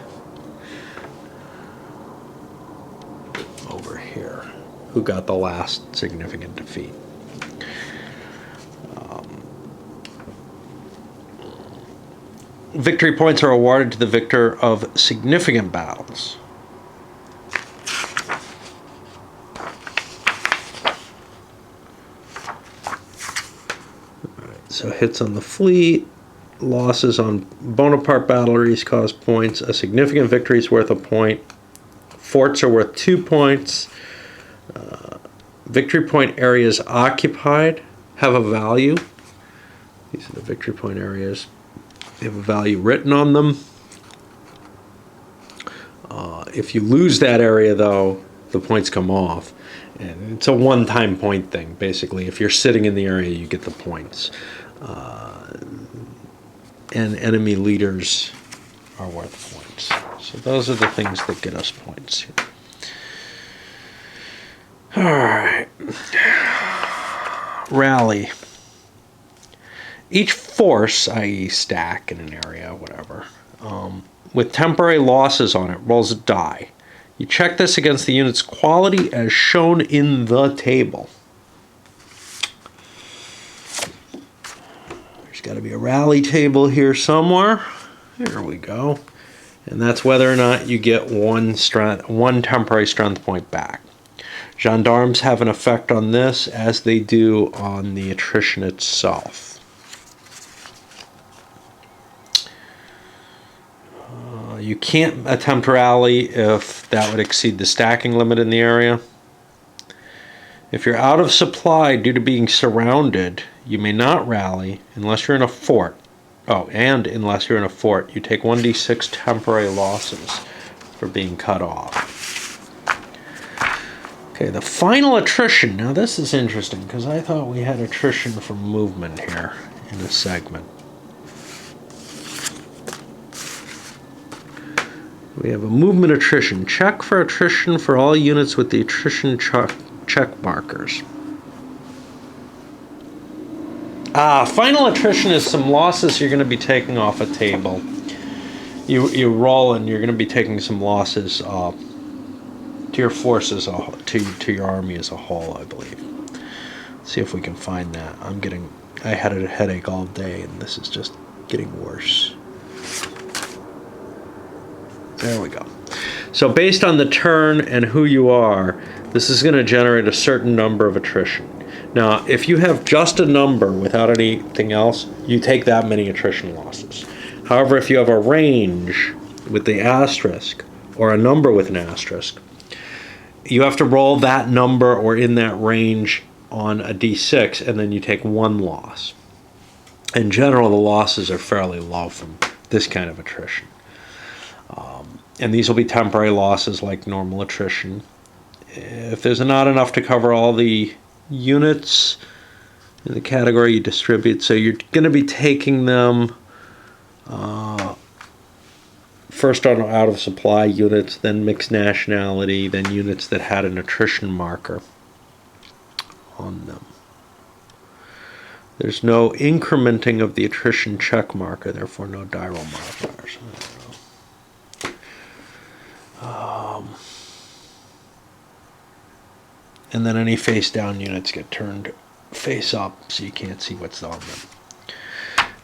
Over here. Who got the last significant defeat? Victory points are awarded to the victor of significant battles. So hits on the fleet, losses on Bonaparte batteries cost points. A significant victory is worth a point. Forts are worth 2 points. Victory point areas occupied have a value. These are the victory point areas. They have a value written on them. If you lose that area, though, the points come off. And it's a one-time point thing, basically. If you're sitting in the area, you get the points. And enemy leaders are worth points. So those are the things that get us points here. All right. Rally. Each force, i.e. stack in an area, whatever, with temporary losses on it, rolls a die. You check this against the unit's quality as shown in the table. There's got to be a rally table here somewhere. There we go. And that's whether or not you get one temporary strength point back. Gendarmes have an effect on this, as they do on the attrition itself. You can't attempt rally if that would exceed the stacking limit in the area. If you're out of supply due to being surrounded, you may not rally unless you're in a fort. Oh, and unless you're in a fort, you take 1d6 temporary losses for being cut off. Okay, the final attrition. Now this is interesting because I thought we had attrition from movement here in this segment. We have a movement attrition. Check for attrition for all units with the attrition check markers. Final attrition is some losses you're going to be taking off a table. You roll and you're going to be taking some losses to your forces, to your army as a whole, I believe. Let's see if we can find that. I had a headache all day and this is just getting worse. There we go. So based on the turn and who you are, this is going to generate a certain number of attrition. Now, if you have just a number without anything else, you take that many attrition losses. However, if you have a range with the asterisk or a number with an asterisk, you have to roll that number or in that range on a d6, and then you take one loss. In general, the losses are fairly low from this kind of attrition. And these will be temporary losses like normal attrition. If there's not enough to cover all the units in the category, you distribute. So you're going to be taking them first on out of supply units, then mixed nationality, then units that had an attrition marker on them. There's no incrementing of the attrition check marker, therefore no die roll modifiers. And then any face down units get turned face up so you can't see what's on them.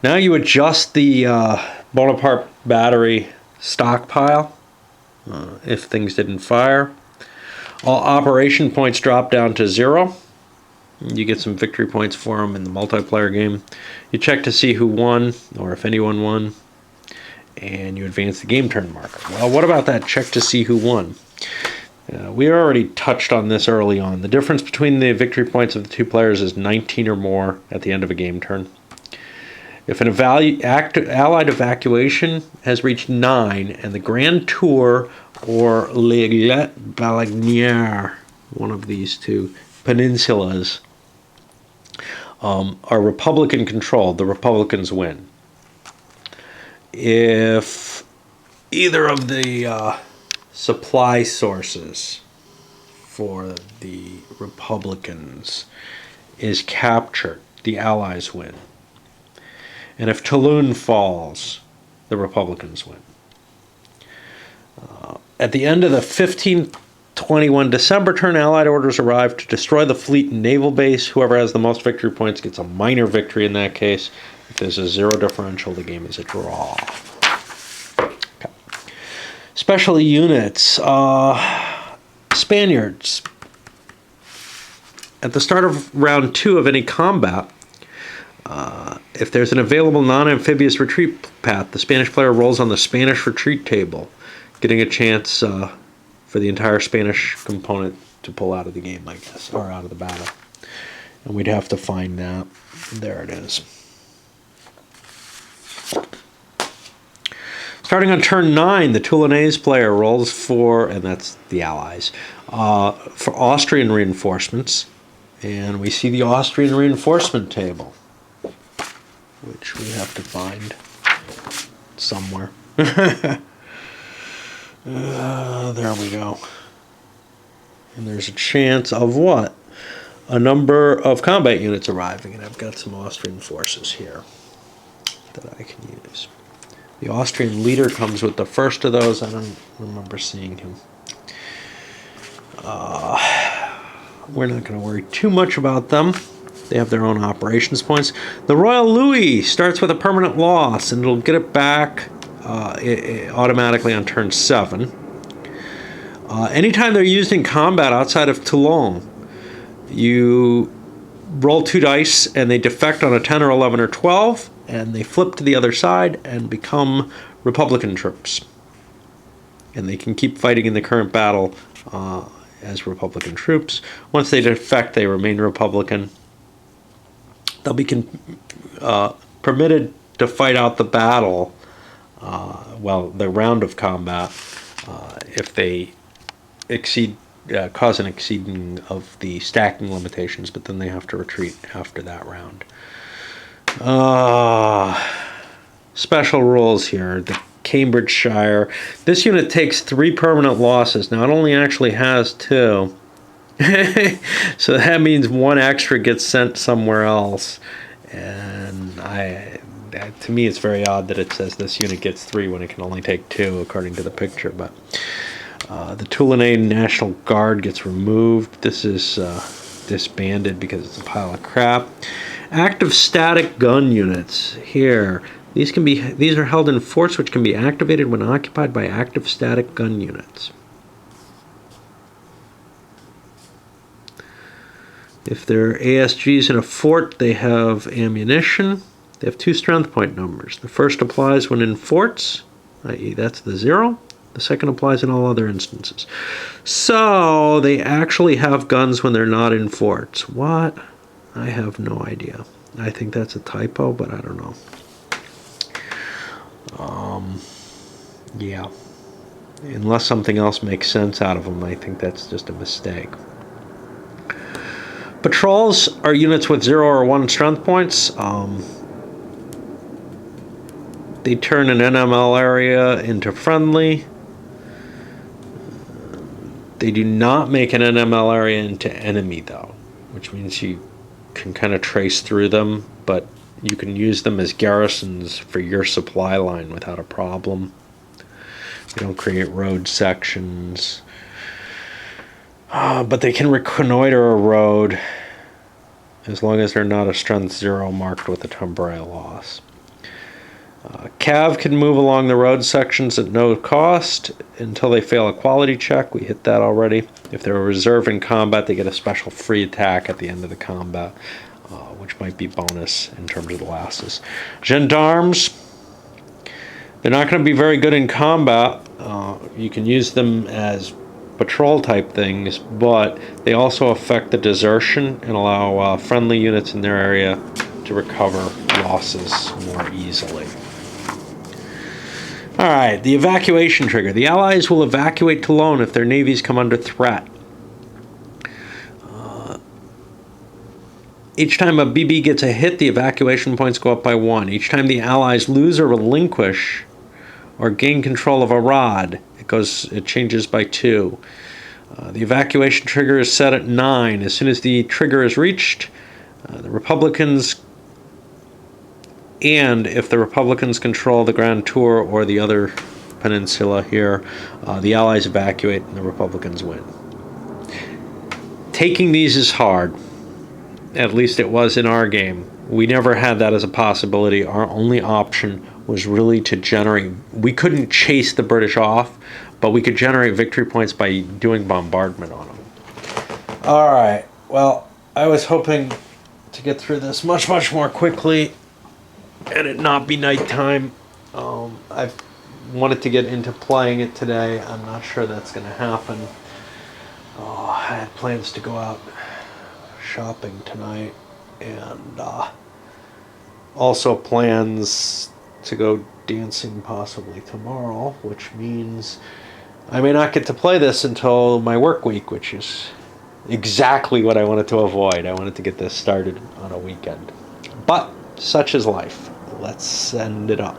Now you adjust the Bonaparte battery stockpile if things didn't fire. All operation points drop down to 0. You get some victory points for them in the multiplayer game. You check to see who won or if anyone won, and you advance the game turn marker. Well, what about that check to see who won? We already touched on this early on. The difference between the victory points of the two players is 19 or more at the end of a game turn. If an allied evacuation has reached 9 and the Grand Tour or l'Aiglette Balagnière, one of these two peninsulas, are Republican controlled, the Republicans win. If either of the supply sources for the Republicans is captured, the Allies win. And if Toulon falls, the Republicans win. At the end of the 1521 December turn, Allied orders arrive to destroy the fleet and naval base. Whoever has the most victory points gets a minor victory in that case. If there's a 0 differential, the game is a draw. Okay. Special units. Spaniards. At the start of round 2 of any combat, If there's an available non-amphibious retreat path, the Spanish player rolls on the Spanish retreat table, getting a chance for the entire Spanish component to pull out of the game, I guess, or out of the battle. And we'd have to find that. There it is. Starting on turn 9, the Toulonnais player rolls for, and that's the Allies, for Austrian reinforcements. And we see the Austrian reinforcement table, which we have to find somewhere. There we go. And there's a chance of what? A number of combat units arriving, and I've got some Austrian forces here that I can use. The Austrian leader comes with the first of those. I don't remember seeing him. We're not going to worry too much about them. They have their own operations points. The Royal Louis starts with a permanent loss, and it'll get it back automatically on turn 7. Anytime they're used in combat outside of Toulon, you roll 2 dice, and they defect on a 10 or 11 or 12, and they flip to the other side and become Republican troops. And they can keep fighting in the current battle as Republican troops. Once they defect, they remain Republican. They'll be permitted to fight out the battle, the round of combat, if they cause an exceeding of the stacking limitations, but then they have to retreat after that round. Special rules here. The Cambridgeshire. This unit takes 3 permanent losses. Now it only actually has 2. So that means 1 extra gets sent somewhere else. And to me it's very odd that it says this unit gets 3 when it can only take 2 according to the picture. But the Toulonnais National Guard gets removed. This is disbanded because it's a pile of crap. Active static gun units here. These are held in forts which can be activated when occupied by active static gun units. If there are ASGs in a fort, they have ammunition. They have 2 strength point numbers. The first applies when in forts, i.e. that's the 0. The second applies in all other instances. So they actually have guns when they're not in forts. What? I have no idea. I think that's a typo, but I don't know. Yeah. Unless something else makes sense out of them, I think that's just a mistake. Patrols are units with 0 or 1 strength points. They turn an NML area into friendly. They do not make an NML area into enemy, though, which means you can kind of trace through them, but you can use them as garrisons for your supply line without a problem. They don't create road sections. But they can reconnoiter a road as long as they're not a strength 0 marked with a temporary loss. Cav can move along the road sections at no cost until they fail a quality check. We hit that already. If they're a reserve in combat, they get a special free attack at the end of the combat, which might be bonus in terms of the lasses. Gendarmes, they're not going to be very good in combat. You can use them as patrol type things, but they also affect the desertion and allow friendly units in their area to recover losses more easily. Alright, the evacuation trigger. The Allies will evacuate Toulon if their navies come under threat. Each time a BB gets a hit, the evacuation points go up by 1. Each time the Allies lose or relinquish or gain control of a rod, it changes by 2. The evacuation trigger is set at 9. As soon as the trigger is reached, the Republicans, and if the Republicans control the Grand Tour or the other peninsula here, the Allies evacuate and the Republicans win. Taking these is hard. At least it was in our game. We never had that as a possibility. Our only option was really to generate. We couldn't chase the British off, but we could generate victory points by doing bombardment on them. All right. Well, I was hoping to to get through this much, much more quickly and it not be nighttime. I've wanted to get into playing it today. I'm not sure that's going to happen. I had plans to go out shopping tonight and also plans to go dancing possibly tomorrow, which means I may not get to play this until my work week, which is exactly what I wanted to avoid. I wanted to get this started on a weekend. But such is life. Let's send it up.